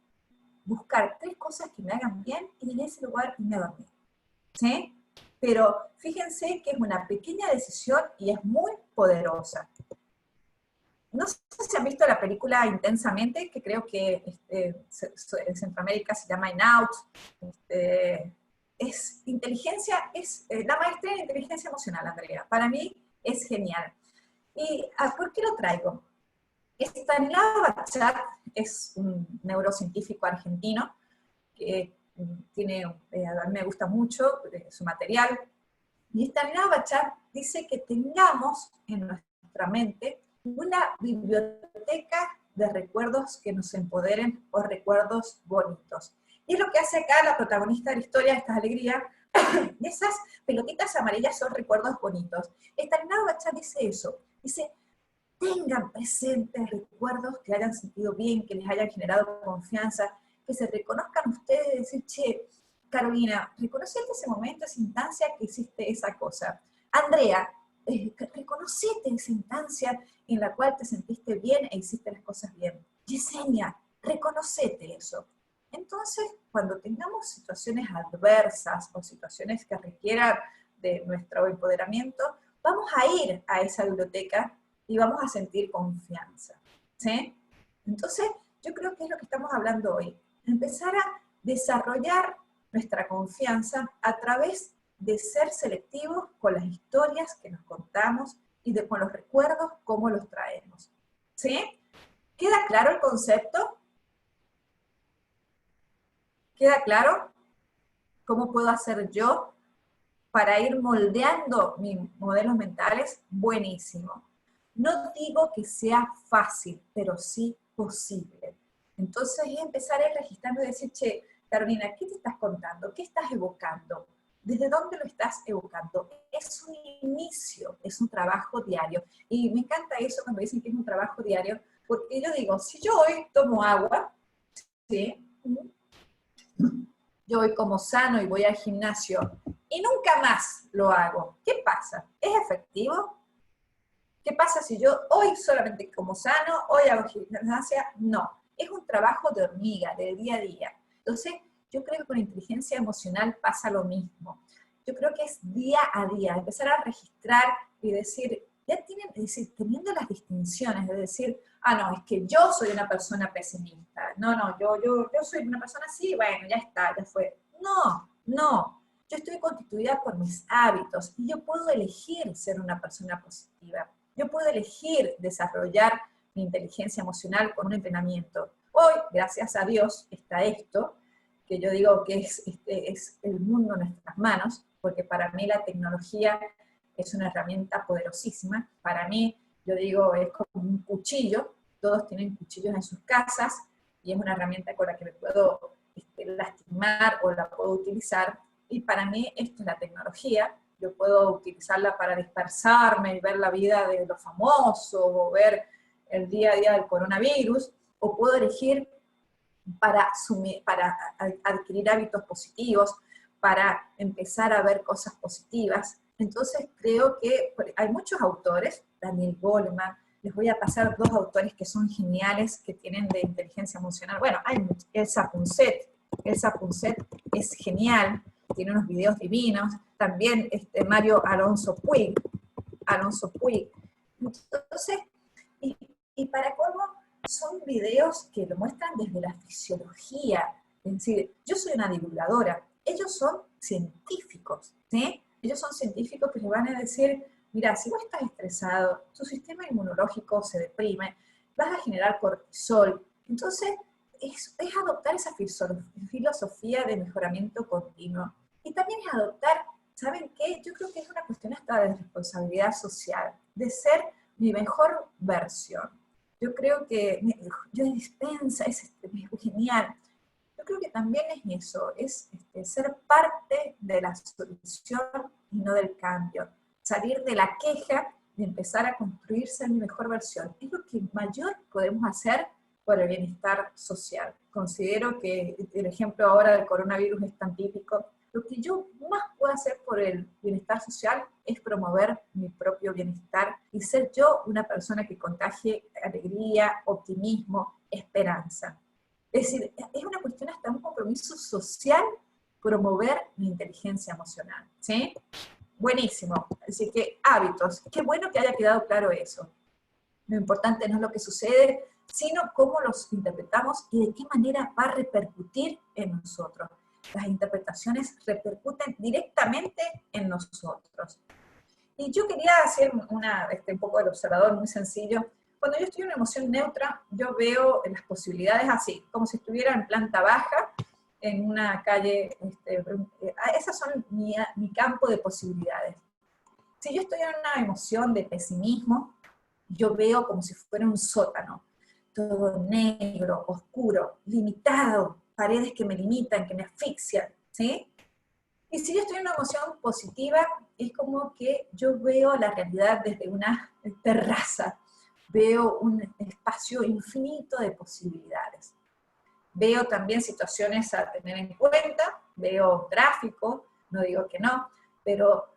buscar 3 cosas que me hagan bien y en ese lugar irme a dormir. ¿Sí? Pero fíjense que es una pequeña decisión y es muy poderosa. No sé si han visto la película Intensamente, que creo que en Centroamérica se llama In Out. Es inteligencia, es la maestría en inteligencia emocional, Andrea. Para mí es genial. ¿Y por qué lo traigo? Stanislav Bachat es un neurocientífico argentino que tiene, a mí me gusta mucho su material. Y Stanislav Bachat dice que tengamos en nuestra mente una biblioteca de recuerdos que nos empoderen o recuerdos bonitos. Y es lo que hace acá la protagonista de la historia, Estas Alegrías, y esas pelotitas amarillas son recuerdos bonitos. Stanislav Bachat dice eso, dice, tengan presentes recuerdos que hayan sentido bien, que les hayan generado confianza, que se reconozcan ustedes y decir, che, Carolina, reconocete ese momento, esa instancia que hiciste esa cosa. Andrea, reconocete esa instancia en la cual te sentiste bien e hiciste las cosas bien. Yesenia, reconocete eso. Entonces, cuando tengamos situaciones adversas o situaciones que requieran de nuestro empoderamiento, vamos a ir a esa biblioteca y vamos a sentir confianza. ¿Sí? Entonces, yo creo que es lo que estamos hablando hoy. Empezar a desarrollar nuestra confianza a través de ser selectivos con las historias que nos contamos y con los recuerdos, cómo los traemos. ¿Sí? ¿Queda claro el concepto? ¿Queda claro cómo puedo hacer yo para ir moldeando mis modelos mentales? Buenísimo. No digo que sea fácil, pero sí posible. Entonces es empezar a ir registrando y decir, che, Carolina, ¿qué te estás contando? ¿Qué estás evocando? ¿Desde dónde lo estás evocando? Es un inicio, es un trabajo diario. Y me encanta eso cuando dicen que es un trabajo diario, porque yo digo, si yo hoy tomo agua, ¿sí? Yo hoy como sano y voy al gimnasio y nunca más lo hago, ¿qué pasa? ¿Es efectivo? ¿Qué pasa si yo hoy solamente como sano, hoy hago gimnasia? No, es un trabajo de hormiga, de día a día. Entonces, yo creo que con inteligencia emocional pasa lo mismo. Yo creo que es día a día, empezar a registrar y decir, teniendo las distinciones de decir, ah, no, es que yo soy una persona pesimista, no, yo soy una persona así, bueno, ya está, ya fue. No, yo estoy constituida por mis hábitos y yo puedo elegir ser una persona positiva. Yo puedo elegir desarrollar mi inteligencia emocional con un entrenamiento. Hoy, gracias a Dios, está esto, que yo digo que es el mundo en nuestras manos, porque para mí la tecnología es una herramienta poderosísima. Para mí, yo digo, es como un cuchillo, todos tienen cuchillos en sus casas, y es una herramienta con la que me puedo lastimar o la puedo utilizar, y para mí esto es la tecnología. Yo puedo utilizarla para dispersarme y ver la vida de los famosos, o ver el día a día del coronavirus, o puedo elegir para adquirir hábitos positivos, para empezar a ver cosas positivas. Entonces creo que hay muchos autores, Daniel Goleman, les voy a pasar dos autores que son geniales, que tienen de inteligencia emocional. Bueno, hay Elsa Punset. Elsa Punset es genial, tiene unos videos divinos. También Mario Alonso Puig. Alonso Puig. Entonces, y para colmo, son videos que lo muestran desde la fisiología. Es decir, yo soy una divulgadora, ellos son científicos, ¿sí? Ellos son científicos que les van a decir, mira, si vos estás estresado, tu sistema inmunológico se deprime, vas a generar cortisol. Entonces, es adoptar esa filosofía de mejoramiento continuo. Y también es adoptar, ¿saben qué? Yo creo que es una cuestión hasta de responsabilidad social, de ser mi mejor versión. Yo creo que yo Dispensa es genial. Yo creo que también es eso, es ser parte de la solución y no del cambio. Salir de la queja y empezar a construirse mi mejor versión. Es lo que mayor podemos hacer por el bienestar social. Considero que el ejemplo ahora del coronavirus es tan típico. Lo que yo más puedo hacer por el bienestar social es promover mi propio bienestar y ser yo una persona que contagie alegría, optimismo, esperanza. Es decir, es una cuestión hasta un compromiso social promover mi inteligencia emocional, ¿sí? Buenísimo. Así que hábitos. Qué bueno que haya quedado claro eso. Lo importante no es lo que sucede, sino cómo los interpretamos y de qué manera va a repercutir en nosotros. Las interpretaciones repercuten directamente en nosotros. Y yo quería hacer un poco del observador muy sencillo. Cuando yo estoy en una emoción neutra, yo veo las posibilidades así, como si estuviera en planta baja, en una calle, esas son mi campo de posibilidades. Si yo estoy en una emoción de pesimismo, yo veo como si fuera un sótano, todo negro, oscuro, limitado, paredes que me limitan, que me asfixian, ¿sí? Y si yo estoy en una emoción positiva, es como que yo veo la realidad desde una terraza, veo un espacio infinito de posibilidades. Veo también situaciones a tener en cuenta, veo tráfico, no digo que no, pero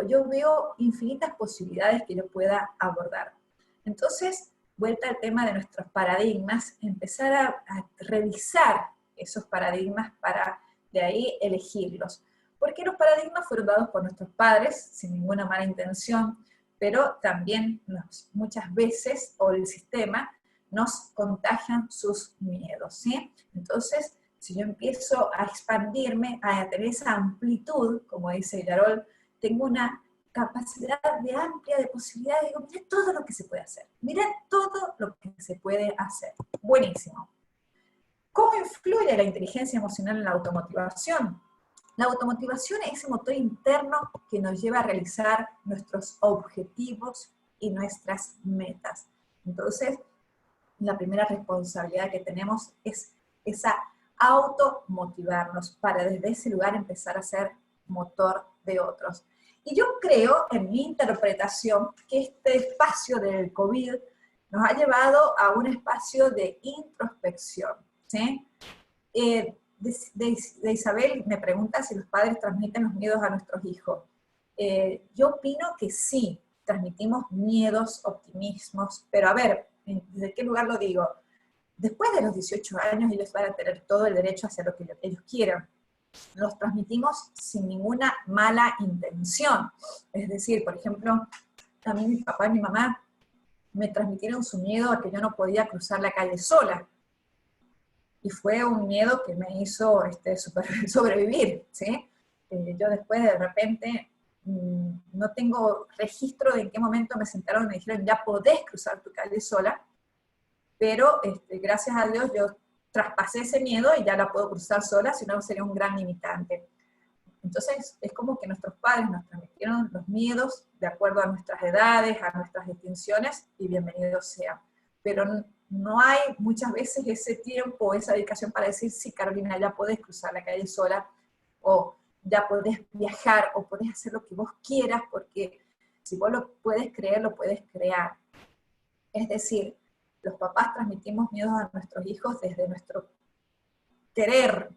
yo veo infinitas posibilidades que yo pueda abordar. Entonces, vuelta al tema de nuestros paradigmas, empezar a revisar esos paradigmas para de ahí elegirlos. Porque los paradigmas fueron dados por nuestros padres, sin ninguna mala intención, pero también muchas veces, o el sistema, nos contagian sus miedos, ¿sí? Entonces, si yo empiezo a expandirme, a tener esa amplitud, como dice Yarol, tengo una capacidad de amplia de posibilidades, digo, mira todo lo que se puede hacer, mira todo lo que se puede hacer. Buenísimo. ¿Cómo influye la inteligencia emocional en la automotivación? La automotivación es ese motor interno que nos lleva a realizar nuestros objetivos y nuestras metas. Entonces, la primera responsabilidad que tenemos es esa automotivarnos para desde ese lugar empezar a ser motor de otros. Y yo creo, en mi interpretación, que este espacio del COVID nos ha llevado a un espacio de introspección, ¿sí? De Isabel me pregunta si los padres transmiten los miedos a nuestros hijos. Yo opino que sí, transmitimos miedos, optimismos, pero a ver, ¿desde qué lugar lo digo? Después de los 18 años ellos van a tener todo el derecho a hacer lo que ellos quieran. Los transmitimos sin ninguna mala intención. Es decir, por ejemplo, a mí mi papá y mi mamá me transmitieron su miedo a que yo no podía cruzar la calle sola. Y fue un miedo que me hizo sobrevivir, ¿sí? Yo después de repente no tengo registro de en qué momento me sentaron y me dijeron, ya podés cruzar tu calle sola, pero gracias a Dios yo traspasé ese miedo y ya la puedo cruzar sola, si no sería un gran limitante. Entonces es como que nuestros padres nos transmitieron los miedos de acuerdo a nuestras edades, a nuestras distinciones, y bienvenidos sean. Pero no hay muchas veces ese tiempo, esa dedicación para decir, sí, Carolina, ya podés cruzar la calle sola, o ya podés viajar, o podés hacer lo que vos quieras, porque si vos lo puedes creer, lo puedes crear. Es decir, los papás transmitimos miedos a nuestros hijos desde nuestro querer,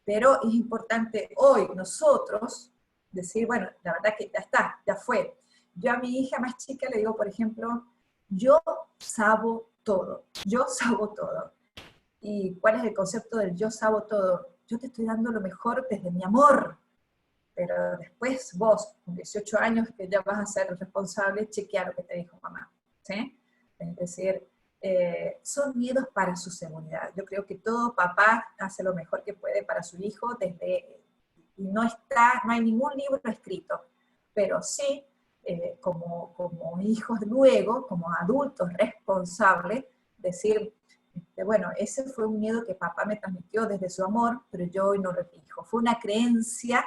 pero es importante hoy nosotros decir, bueno, la verdad que ya está, ya fue. Yo a mi hija más chica le digo, por ejemplo, yo sabo todo, yo sabo todo. ¿Y cuál es el concepto del yo sabo todo? Yo te estoy dando lo mejor desde mi amor, pero después vos, con 18 años que ya vas a ser responsable, chequea lo que te dijo mamá, ¿sí? Es decir, son miedos para su seguridad. Yo creo que todo papá hace lo mejor que puede para su hijo y no hay ningún libro escrito, pero sí, como hijos luego, como adultos responsables, decir, bueno, ese fue un miedo que papá me transmitió desde su amor, pero yo hoy no lo fijo. Fue una creencia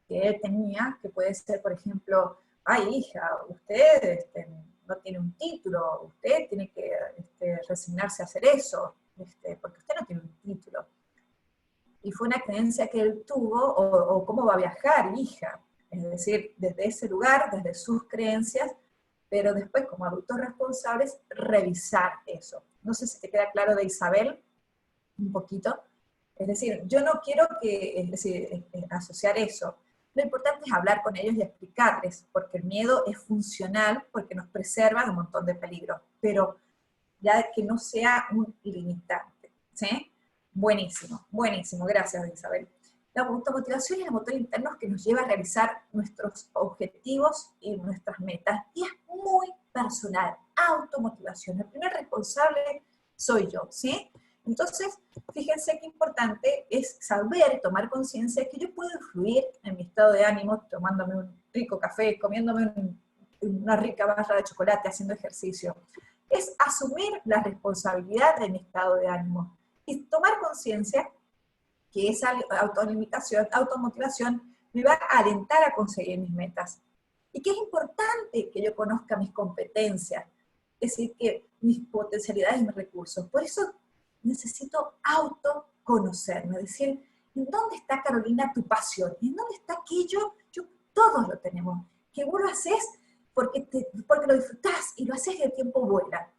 que él tenía, que puede ser, por ejemplo, ay, hija, usted no tiene un título, usted tiene que resignarse a hacer eso, porque usted no tiene un título. Y fue una creencia que él tuvo, o cómo va a viajar, hija. Es decir, desde ese lugar, desde sus creencias, pero después, como adultos responsables, revisar eso. No sé si te queda claro de Isabel, un poquito. Es decir, yo no quiero asociar eso. Lo importante es hablar con ellos y explicarles, porque el miedo es funcional, porque nos preserva de un montón de peligros, pero ya que no sea un limitante, ¿sí? Buenísimo, buenísimo, gracias Isabel. La automotivación es el motor interno que nos lleva a realizar nuestros objetivos y nuestras metas, y es muy personal, automotivación. El primer responsable soy yo, ¿sí? Entonces, fíjense qué importante es saber, tomar conciencia que yo puedo influir en mi estado de ánimo tomándome un rico café, comiéndome una rica barra de chocolate, haciendo ejercicio. Es asumir la responsabilidad de mi estado de ánimo y tomar conciencia que esa automotivación me va a alentar a conseguir mis metas. Y que es importante que yo conozca mis competencias, es decir, que mis potencialidades y mis recursos. Por eso necesito autoconocerme, decir, ¿en dónde está, Carolina, tu pasión? ¿En dónde está aquello? Todos lo tenemos, que vos lo haces porque lo disfrutás y lo haces y el tiempo vuela.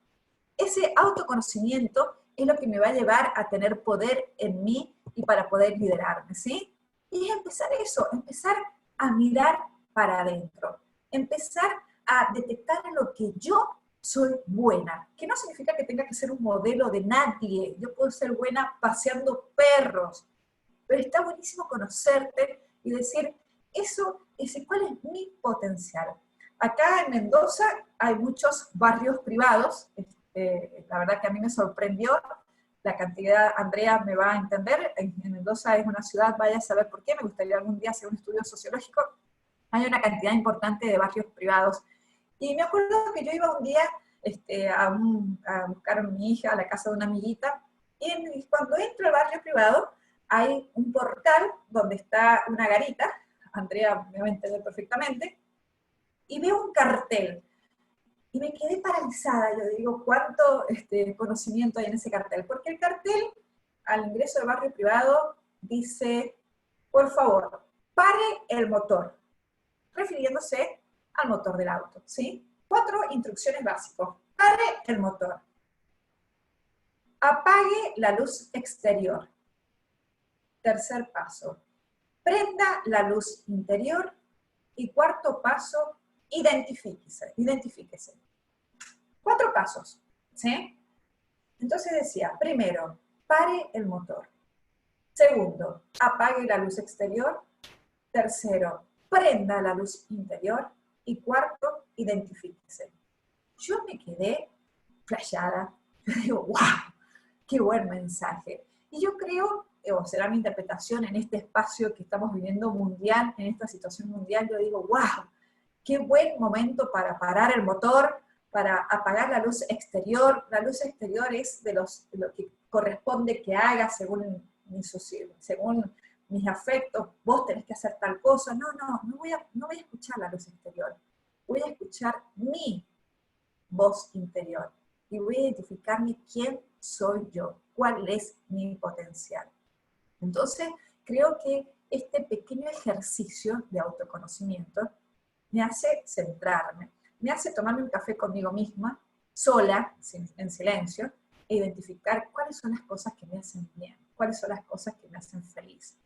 Ese autoconocimiento es lo que me va a llevar a tener poder en mí y para poder liderarme, ¿sí? Y es empezar eso, empezar a mirar para adentro, empezar a detectar en lo que yo soy buena, que no significa que tenga que ser un modelo de nadie, yo puedo ser buena paseando perros, pero está buenísimo conocerte y decir, ¿cuál es mi potencial? Acá en Mendoza hay muchos barrios privados, la verdad que a mí me sorprendió la cantidad, Andrea me va a entender, en Mendoza es una ciudad, vaya a saber por qué, me gustaría algún día hacer un estudio sociológico, hay una cantidad importante de barrios privados. Y me acuerdo que yo iba un día a buscar a mi hija a la casa de una amiguita, y cuando entro al barrio privado, hay un portal donde está una garita, Andrea me va a entender perfectamente, y veo un cartel, y me quedé paralizada. Yo digo, ¿cuánto conocimiento hay en ese cartel? Porque el cartel, al ingreso del barrio privado, dice, por favor, pare el motor, refiriéndose al motor del auto, ¿sí? 4 instrucciones básicas. Pare el motor. Apague la luz exterior. Tercer paso. Prenda la luz interior. Y cuarto paso, identifíquese. 4 pasos, ¿sí? Entonces decía, primero, pare el motor. Segundo, apague la luz exterior. Tercero, prenda la luz interior. Y cuarto, identifíquese. Yo me quedé flasheada. Yo digo, wow, qué buen mensaje. Y yo creo, o será mi interpretación en este espacio que estamos viviendo mundial, en esta situación mundial, yo digo, wow, qué buen momento para parar el motor, para apagar la luz exterior. La luz exterior es de lo que corresponde que haga según mis afectos. Vos tenés que hacer tal cosa. No voy a escuchar la luz exterior. Voy a escuchar mi voz interior y voy a identificarme quién soy yo, cuál es mi potencial. Entonces, creo que este pequeño ejercicio de autoconocimiento me hace centrarme, me hace tomarme un café conmigo misma, sola, en silencio, e identificar cuáles son las cosas que me hacen bien, cuáles son las cosas que me hacen feliz.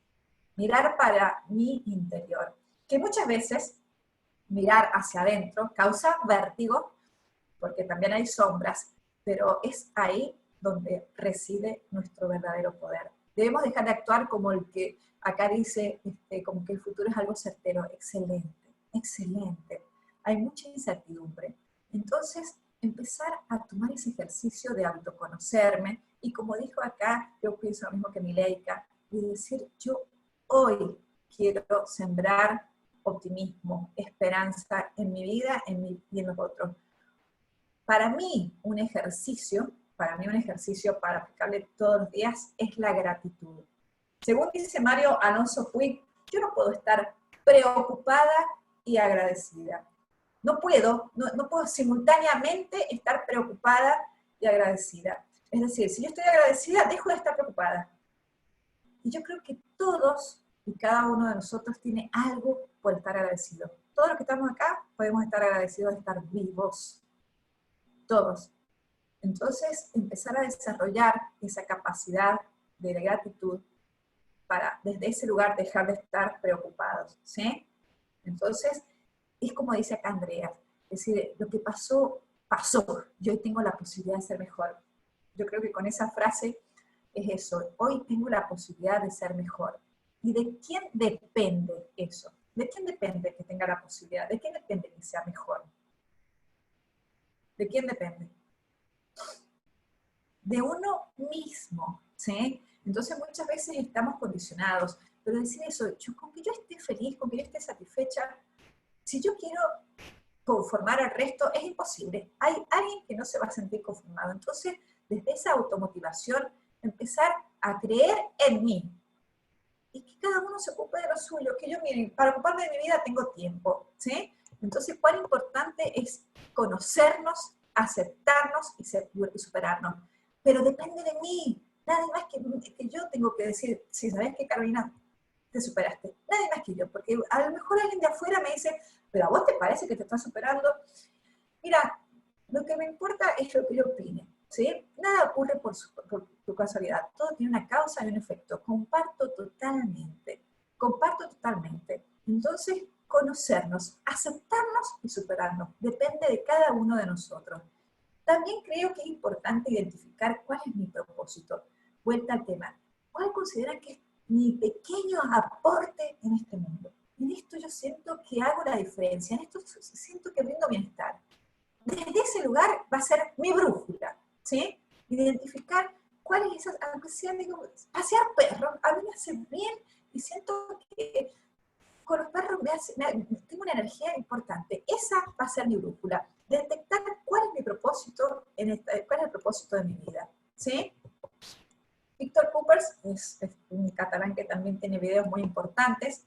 Mirar para mi interior. que muchas veces mirar hacia adentro causa vértigo, porque también hay sombras, pero es ahí donde reside nuestro verdadero poder. Debemos dejar de actuar como el que acá dice, como que el futuro es algo certero. Excelente, excelente. Hay mucha incertidumbre. Entonces, empezar a tomar ese ejercicio de autoconocerme, y como dijo acá, yo pienso lo mismo que Mileika, y decir, yo hoy quiero sembrar optimismo, esperanza en mi vida y en los otros. Para mí, un ejercicio para aplicarle todos los días es la gratitud. Según dice Mario Alonso Puig, yo no puedo estar preocupada y agradecida. No puedo simultáneamente estar preocupada y agradecida. Es decir, si yo estoy agradecida, dejo de estar preocupada. Y yo creo que todos y cada uno de nosotros tiene algo por estar agradecido. Todos los que estamos acá podemos estar agradecidos de estar vivos. Todos. Entonces, empezar a desarrollar esa capacidad de gratitud para, desde ese lugar, dejar de estar preocupados, ¿sí? Entonces, es como dice acá Andrea, es decir, lo que pasó, pasó, y hoy tengo la posibilidad de ser mejor. Yo creo que con esa frase es eso, hoy tengo la posibilidad de ser mejor. ¿Y de quién depende eso? ¿De quién depende que tenga la posibilidad? ¿De quién depende que sea mejor? ¿De quién depende? De uno mismo, ¿sí? Entonces muchas veces estamos condicionados, pero decir eso, con que yo esté feliz, con que yo esté satisfecha, si yo quiero conformar al resto, es imposible. Hay alguien que no se va a sentir conformado. Entonces, desde esa automotivación, empezar a creer en mí. Y que cada uno se ocupe de lo suyo, que yo, miren, para ocuparme de mi vida tengo tiempo, ¿sí? Entonces, cuán importante es conocernos, aceptarnos y superarnos. Pero depende de mí. Nadie más que yo tengo que decir, si sabes que Carolina, te superaste. Nadie más que yo, porque a lo mejor alguien de afuera me dice, pero ¿a vos te parece que te estás superando? Mira, lo que me importa es lo que yo opine, ¿sí? Nada ocurre por tu casualidad, todo tiene una causa y un efecto. Comparto totalmente. Entonces, conocernos, aceptarnos y superarnos, depende de cada uno de nosotros. También creo que es importante identificar cuál es mi propósito. Vuelta al tema. ¿Cuál consideran que es mi pequeño aporte en este mundo? En esto yo siento que hago la diferencia, en esto siento que brindo bienestar. Desde ese lugar va a ser mi brújula, ¿sí? Identificar cuál es esa, aunque sea, digo, pasear perros, a mí me hace bien y siento que con los perros tengo una energía importante. Esa va a ser mi brújula. Detectar cuál es mi propósito, cuál es el propósito de mi vida, ¿sí? Víctor Coopers es un catalán que también tiene videos muy importantes,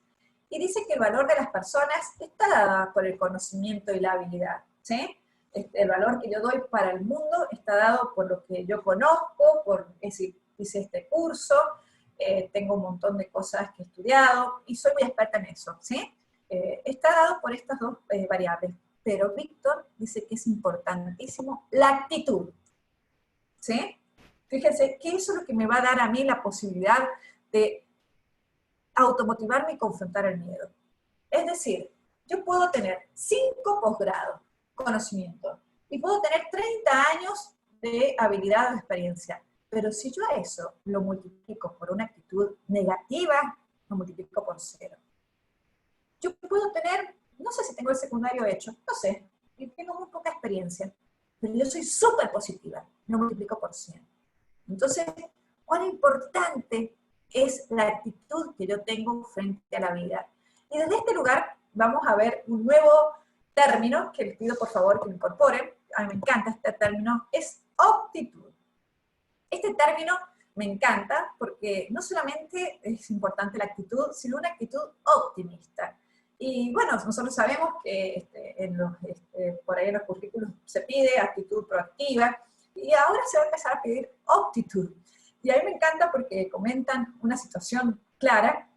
y dice que el valor de las personas está dado por el conocimiento y la habilidad, ¿sí? El valor que yo doy para el mundo está dado por lo que yo conozco, hice este curso, tengo un montón de cosas que he estudiado, y soy muy experta en eso, ¿sí? Está dado por estas dos variables, pero Víctor dice que es importantísimo la actitud, ¿sí? Fíjense que eso es lo que me va a dar a mí la posibilidad de automotivarme y confrontar el miedo. Es decir, yo puedo tener 5 posgrados, conocimiento, y puedo tener 30 años de habilidad o experiencia, pero si yo a eso lo multiplico por una actitud negativa, lo multiplico por 0. Yo puedo tener, no sé si tengo el secundario hecho, no sé, y tengo muy poca experiencia, pero yo soy súper positiva, lo multiplico por 100. Entonces, cuán importante es la actitud que yo tengo frente a la vida. Y desde este lugar vamos a ver un nuevo término que les pido por favor que lo incorporen. A mí me encanta este término, es optitud. Este término me encanta porque no solamente es importante la actitud, sino una actitud optimista. Y bueno, nosotros sabemos que por ahí en los currículos se pide actitud proactiva, y ahora se va a empezar a pedir optitud. Y a mí me encanta porque comentan una situación clara,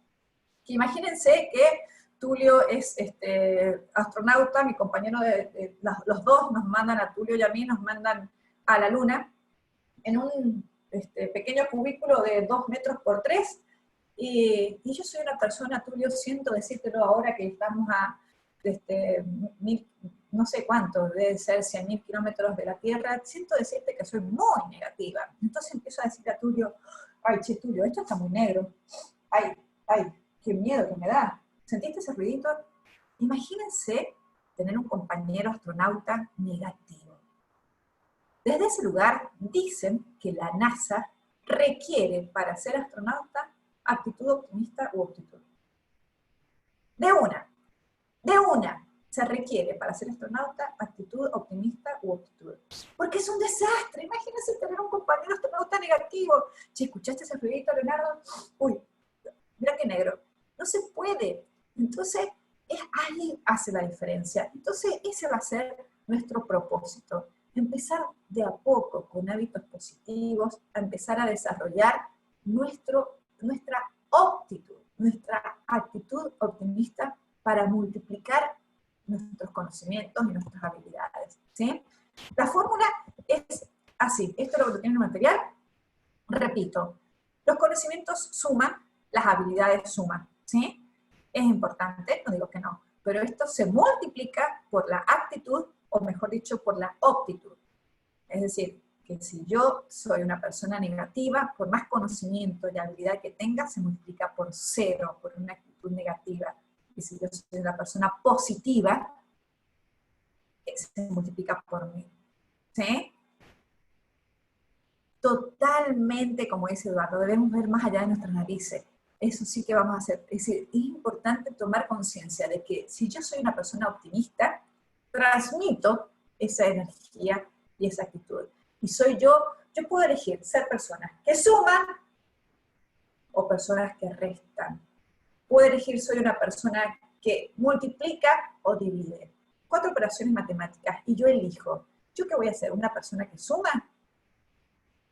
que imagínense que Tulio es astronauta, mi compañero los dos nos mandan, a Tulio y a mí nos mandan a la Luna, en un pequeño cubículo de 2 metros por 3, Y yo soy una persona, Tulio, siento decírtelo ahora que estamos a no sé cuánto, debe ser 100.000 kilómetros de la Tierra, siento decirte que soy muy negativa. Entonces empiezo a decir a Tulio, ay, che, Tulio, esto está muy negro. Ay, ay, qué miedo que me da. ¿Sentiste ese ruidito? Imagínense tener un compañero astronauta negativo. Desde ese lugar dicen que la NASA requiere para ser astronauta actitud optimista u aptitud. De una, se requiere para ser astronauta actitud optimista u aptitud. Porque es un desastre, imagínense tener un compañero astronauta negativo. Che, ¿escuchaste ese ruidito, Leonardo? Uy, mira qué negro. No se puede. Entonces, ahí hace la diferencia. Entonces, ese va a ser nuestro propósito. Empezar de a poco, con hábitos positivos, a empezar a desarrollar nuestra actitud optimista para multiplicar nuestros conocimientos y nuestras habilidades, ¿sí? La fórmula es así, esto es lo que tiene el material. Repito, los conocimientos suman, las habilidades suman, ¿sí? Es importante, no digo que no, pero esto se multiplica por la actitud, o mejor dicho, por la optitud. Es decir, que si yo soy una persona negativa, por más conocimiento y habilidad que tenga, se multiplica por 0, por una actitud negativa. Y si yo soy una persona positiva, se multiplica por 1000. ¿Sí? Totalmente, como dice Eduardo, debemos ver más allá de nuestras narices. Eso sí que vamos a hacer. Es decir, es importante tomar conciencia de que si yo soy una persona optimista, transmito esa energía y esa actitud. Y soy yo puedo elegir ser personas que suman o personas que restan. Puedo elegir soy una persona que multiplica o divide. 4 operaciones matemáticas y yo elijo. ¿Yo qué voy a hacer? ¿Una persona que suma?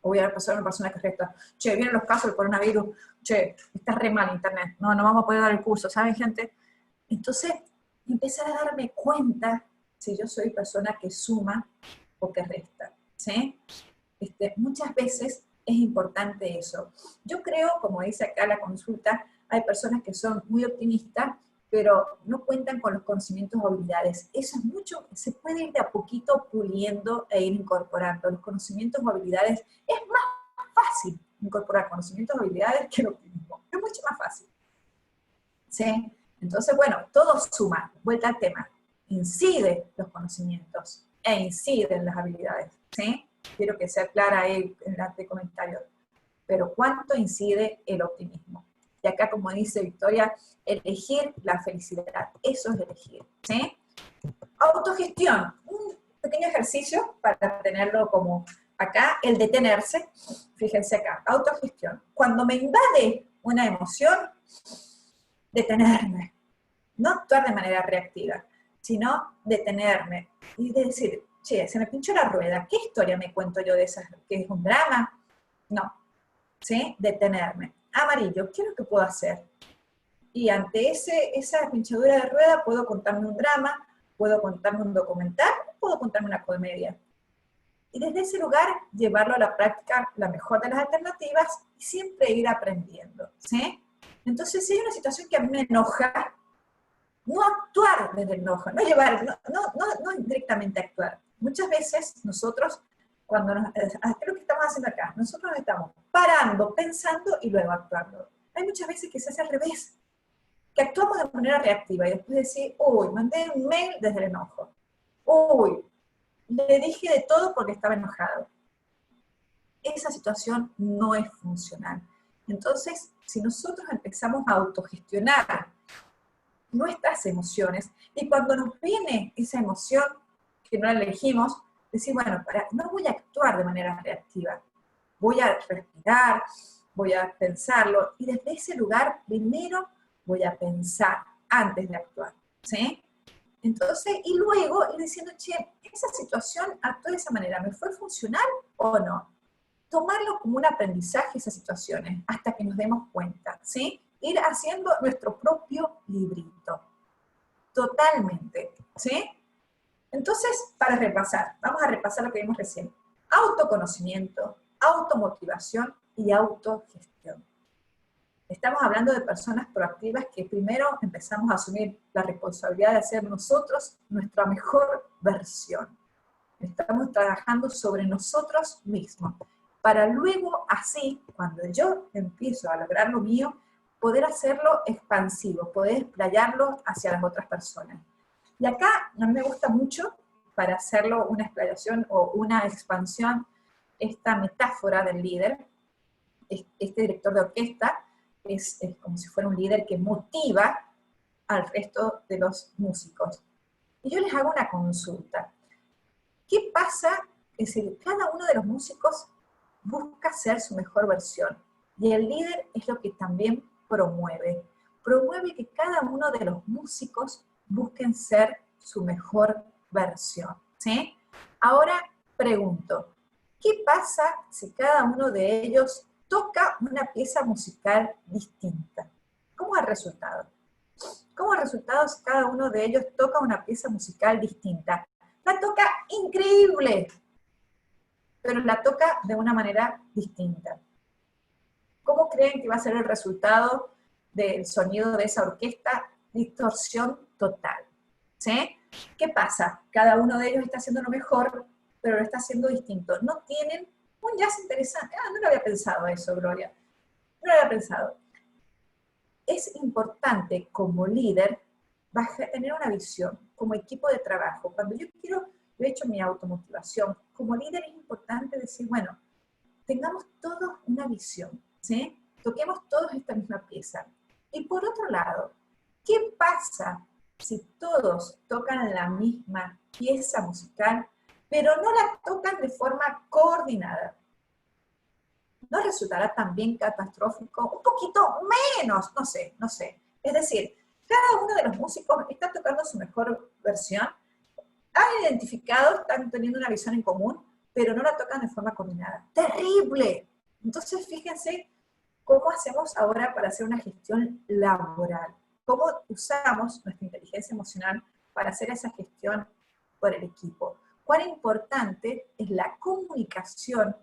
¿O voy a pasar a una persona que resta? Che, vienen los casos del coronavirus. Che, está re mal internet. No vamos a poder dar el curso, ¿saben, gente? Entonces, empezar a darme cuenta si yo soy persona que suma o que resta, ¿sí? Muchas veces es importante eso. Yo creo, como dice acá la consulta, hay personas que son muy optimistas, pero no cuentan con los conocimientos o habilidades. Eso es mucho, se puede ir de a poquito puliendo e ir incorporando. Los conocimientos o habilidades, es más fácil incorporar conocimientos o habilidades que el optimismo. Es mucho más fácil. ¿Sí? Entonces, bueno, todo suma. Vuelta al tema. Incide los conocimientos e inciden las habilidades. ¿Sí? Quiero que sea clara ahí en el comentario. Pero ¿cuánto incide el optimismo? Y acá, como dice Victoria, elegir la felicidad. Eso es elegir. ¿Sí? Autogestión. Un pequeño ejercicio para tenerlo como acá, el detenerse. Fíjense acá, autogestión. Cuando me invade una emoción, detenerme. No actuar de manera reactiva, sino detenerme y decir, che, se me pinchó la rueda, ¿qué historia me cuento yo de esa? ¿Que es un drama? No, ¿sí? Detenerme. Amarillo, ¿qué es lo que puedo hacer? Y ante esa pinchadura de rueda puedo contarme un drama, puedo contarme un documental, puedo contarme una comedia. Y desde ese lugar llevarlo a la práctica, la mejor de las alternativas, y siempre ir aprendiendo, ¿sí? Entonces, si hay una situación que a mí me enoja, no actuar desde el enojo, no directamente actuar. Muchas veces nosotros, ¿qué es lo que estamos haciendo acá? Nosotros estamos parando, pensando y luego actuando. Hay muchas veces que se hace al revés, que actuamos de manera reactiva y después decir, uy, mandé un mail desde el enojo. Uy, le dije de todo porque estaba enojado. Esa situación no es funcional. Entonces, si nosotros empezamos a autogestionar nuestras emociones, y cuando nos viene esa emoción que no la elegimos, decir, bueno, no voy a actuar de manera reactiva, voy a respirar, voy a pensarlo, y desde ese lugar primero voy a pensar antes de actuar, ¿sí? Entonces, y luego ir diciendo, che, esa situación actuó de esa manera, ¿me fue funcional o no? Tomarlo como un aprendizaje esas situaciones, hasta que nos demos cuenta, ¿sí? Ir haciendo nuestro propio librito. Totalmente, ¿sí? Entonces, para repasar, vamos a repasar lo que vimos recién. Autoconocimiento, automotivación y autogestión. Estamos hablando de personas proactivas que primero empezamos a asumir la responsabilidad de hacer nosotros nuestra mejor versión. Estamos trabajando sobre nosotros mismos, para luego así, cuando yo empiezo a lograr lo mío, poder hacerlo expansivo, poder explayarlo hacia las otras personas. Y acá a mí me gusta mucho, para hacerlo una explayación o una expansión, esta metáfora del líder. Este director de orquesta es como si fuera un líder que motiva al resto de los músicos. Y yo les hago una consulta. ¿Qué pasa si cada uno de los músicos busca ser su mejor versión? Y el líder es lo que también promueve. Promueve que cada uno de los músicos busquen ser su mejor versión, ¿sí? Ahora pregunto, ¿qué pasa si cada uno de ellos toca una pieza musical distinta? ¿Cómo es el resultado? ¿Cómo es el resultado si cada uno de ellos toca una pieza musical distinta? La toca increíble, pero la toca de una manera distinta. ¿Cómo creen que va a ser el resultado del sonido de esa orquesta? Distorsión total, ¿sí? ¿Qué pasa? Cada uno de ellos está haciendo lo mejor, pero lo está haciendo distinto. No tienen un jazz interesante. No lo había pensado eso, Gloria. No lo había pensado. Es importante como líder tener una visión, como equipo de trabajo. Cuando yo he hecho mi automotivación, como líder es importante decir, bueno, tengamos todos una visión, ¿sí? Toquemos todos esta misma pieza. Y por otro lado, ¿qué pasa si todos tocan la misma pieza musical, pero no la tocan de forma coordinada? ¿No resultará también catastrófico? Un poquito menos, no sé. Es decir, cada uno de los músicos está tocando su mejor versión, han identificado, están teniendo una visión en común, pero no la tocan de forma coordinada. ¡Terrible! Entonces, fíjense cómo hacemos ahora para hacer una gestión laboral. Cómo usamos nuestra inteligencia emocional para hacer esa gestión por el equipo. Cuán importante es la comunicación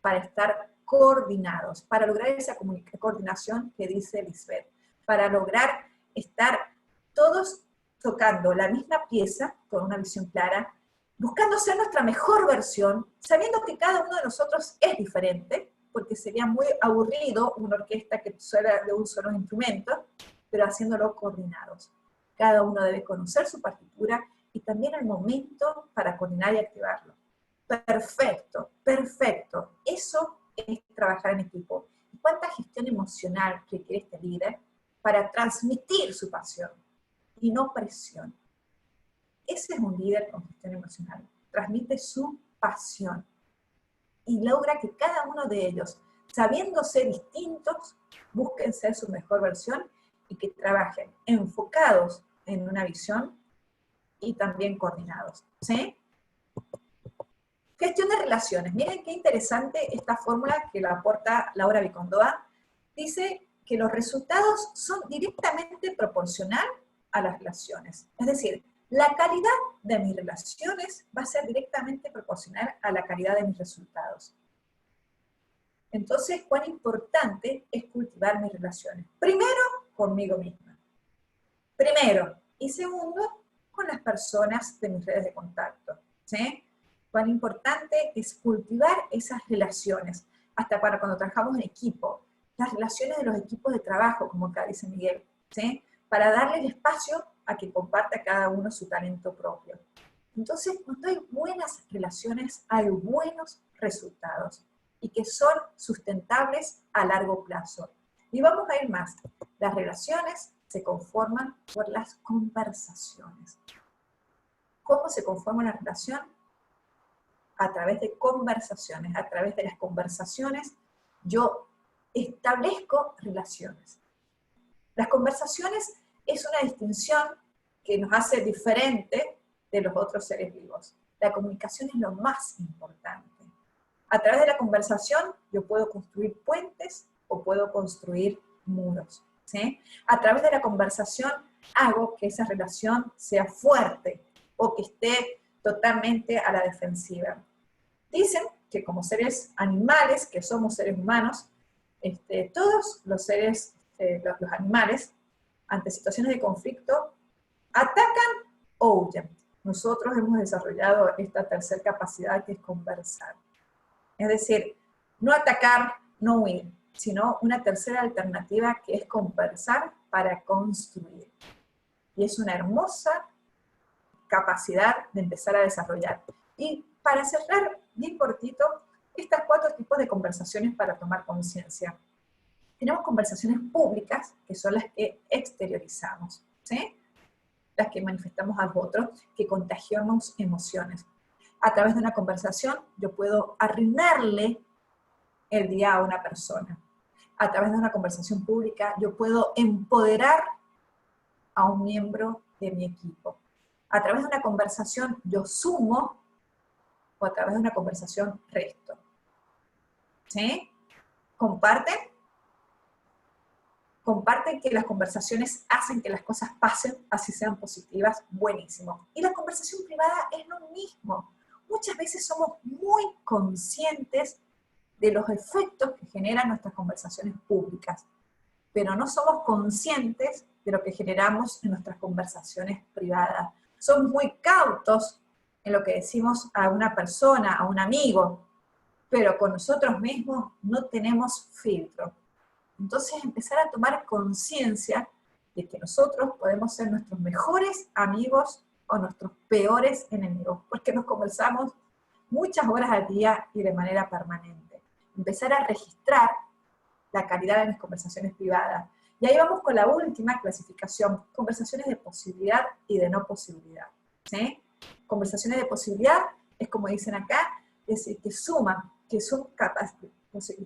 para estar coordinados, para lograr esa coordinación que dice Lisbeth, para lograr estar todos tocando la misma pieza, con una visión clara, buscando ser nuestra mejor versión, sabiendo que cada uno de nosotros es diferente, porque sería muy aburrido una orquesta que suena de un solo instrumento, pero haciéndolo coordinados. Cada uno debe conocer su partitura y también el momento para coordinar y activarlo. Perfecto, perfecto. Eso es trabajar en equipo. ¿Y cuánta gestión emocional requiere este líder para transmitir su pasión y no presión? Ese es un líder con gestión emocional. Transmite su pasión y logra que cada uno de ellos, sabiéndose distintos, busquen ser su mejor versión y que trabajen enfocados en una visión y también coordinados, ¿sí? Gestión de relaciones. Miren qué interesante esta fórmula que la aporta Laura Vicondoa. Dice que los resultados son directamente proporcional a las relaciones. Es decir, la calidad de mis relaciones va a ser directamente proporcional a la calidad de mis resultados. Entonces, cuán importante es cultivar mis relaciones. Primero, conmigo misma. Primero. Y segundo, con las personas de mis redes de contacto, ¿sí? Cuán importante es cultivar esas relaciones, hasta para cuando trabajamos en equipo, las relaciones de los equipos de trabajo, como acá dice Miguel, ¿sí? Para darle el espacio a que comparta cada uno su talento propio. Entonces, cuando hay buenas relaciones, hay buenos resultados, y que son sustentables a largo plazo. Y vamos a ir más. Las relaciones se conforman por las conversaciones. ¿Cómo se conforma una relación? A través de conversaciones. A través de las conversaciones yo establezco relaciones. Las conversaciones es una distinción que nos hace diferente de los otros seres vivos. La comunicación es lo más importante. A través de la conversación yo puedo construir puentes o puedo construir muros, ¿sí? A través de la conversación hago que esa relación sea fuerte o que esté totalmente a la defensiva. Dicen que como seres animales, que somos seres humanos, todos los seres los animales, ante situaciones de conflicto, atacan o huyen. Nosotros hemos desarrollado esta tercera capacidad que es conversar. Es decir, no atacar, no huir, sino una tercera alternativa que es conversar para construir. Y es una hermosa capacidad de empezar a desarrollar. Y para cerrar bien cortito, estas 4 tipos de conversaciones para tomar conciencia. Tenemos conversaciones públicas, que son las que exteriorizamos, ¿sí? Las que manifestamos a los otros, que contagiamos emociones. A través de una conversación, yo puedo arruinarle el día a una persona. A través de una conversación pública, yo puedo empoderar a un miembro de mi equipo. A través de una conversación, yo sumo, o a través de una conversación, resto. ¿Sí? ¿Comparten? Comparten que las conversaciones hacen que las cosas pasen, así sean positivas, buenísimo. Y la conversación privada es lo mismo. Muchas veces somos muy conscientes de los efectos que generan nuestras conversaciones públicas, pero no somos conscientes de lo que generamos en nuestras conversaciones privadas. Somos muy cautos en lo que decimos a una persona, a un amigo, pero con nosotros mismos no tenemos filtro. Entonces empezar a tomar conciencia de que nosotros podemos ser nuestros mejores amigos o nuestros peores enemigos, porque nos conversamos muchas horas al día y de manera permanente. Empezar a registrar la calidad de mis conversaciones privadas. Y ahí vamos con la última clasificación, conversaciones de posibilidad y de no posibilidad. ¿Sí? Conversaciones de posibilidad es como dicen acá, es decir, que suman, que son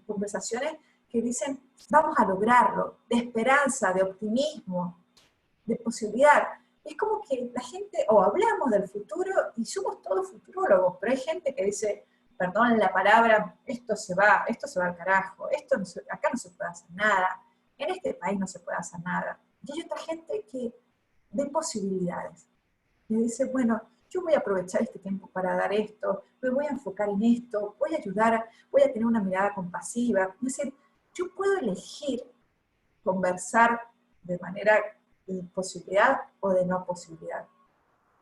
conversaciones que dicen, vamos a lograrlo, de esperanza, de optimismo, de posibilidad. Es como que la gente, o hablamos del futuro, y somos todos futurólogos, pero hay gente que dice, perdón la palabra, esto se va al carajo, acá no se puede hacer nada, en este país no se puede hacer nada. Y hay otra gente que ve posibilidades, y dice, bueno, yo voy a aprovechar este tiempo para dar esto, me voy a enfocar en esto, voy a ayudar, voy a tener una mirada compasiva. Es decir, yo puedo elegir conversar de manera de posibilidad o de no posibilidad.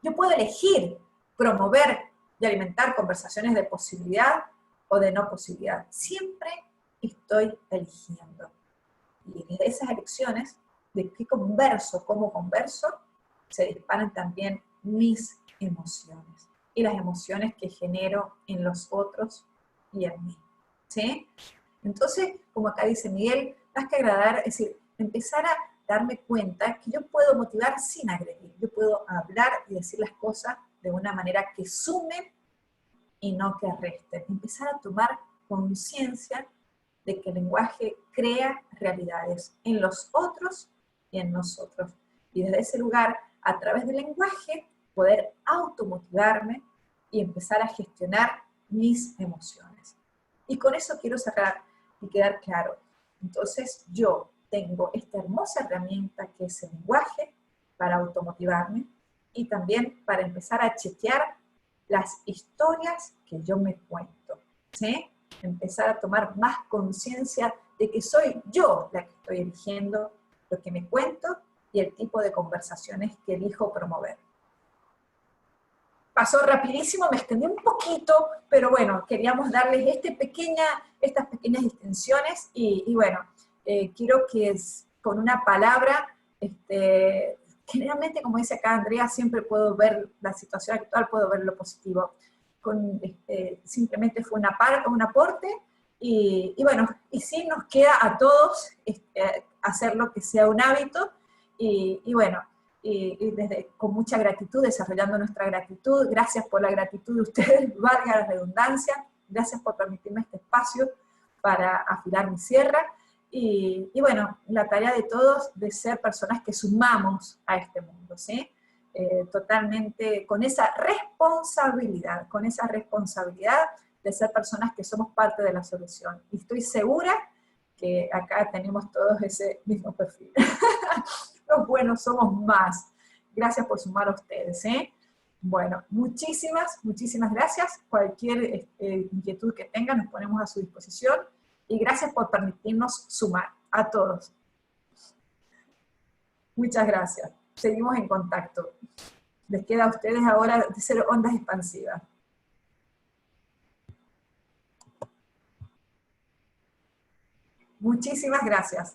Yo puedo elegir promover y alimentar conversaciones de posibilidad o de no posibilidad. Siempre estoy eligiendo. Y desde esas elecciones, de qué converso, cómo converso, se disparan también mis emociones. Y las emociones que genero en los otros y en mí. ¿Sí? Entonces, como acá dice Miguel, más que agradar, es decir, empezar a darme cuenta que yo puedo motivar sin agredir, yo puedo hablar y decir las cosas de una manera que sumen y no que resten. Empezar a tomar conciencia de que el lenguaje crea realidades en los otros y en nosotros. Y desde ese lugar, a través del lenguaje, poder automotivarme y empezar a gestionar mis emociones. Y con eso quiero cerrar y quedar claro. Entonces yo tengo esta hermosa herramienta que es el lenguaje para automotivarme y también para empezar a chequear las historias que yo me cuento, ¿sí? Empezar a tomar más conciencia de que soy yo la que estoy eligiendo lo que me cuento y el tipo de conversaciones que elijo promover. Pasó rapidísimo, me extendí un poquito, pero bueno, queríamos darles estas pequeñas distinciones y bueno, quiero que con una palabra, generalmente como dice acá Andrea, siempre puedo ver la situación actual, puedo ver lo positivo. Simplemente fue un aporte y bueno, y sí nos queda a todos hacerlo que sea un hábito y bueno, y con mucha gratitud, desarrollando nuestra gratitud. Gracias por la gratitud de ustedes, valga la redundancia. Gracias por permitirme este espacio para afilar mi sierra. Y bueno, la tarea de todos de ser personas que sumamos a este mundo, ¿sí? Totalmente con esa responsabilidad de ser personas que somos parte de la solución. Y estoy segura que acá tenemos todos ese mismo perfil. Los buenos somos más. Gracias por sumar a ustedes, ¿eh? Bueno, muchísimas gracias. Cualquier inquietud que tengan nos ponemos a su disposición y gracias por permitirnos sumar a todos. Muchas gracias. Seguimos en contacto. Les queda a ustedes ahora de ser ondas expansivas. Muchísimas gracias.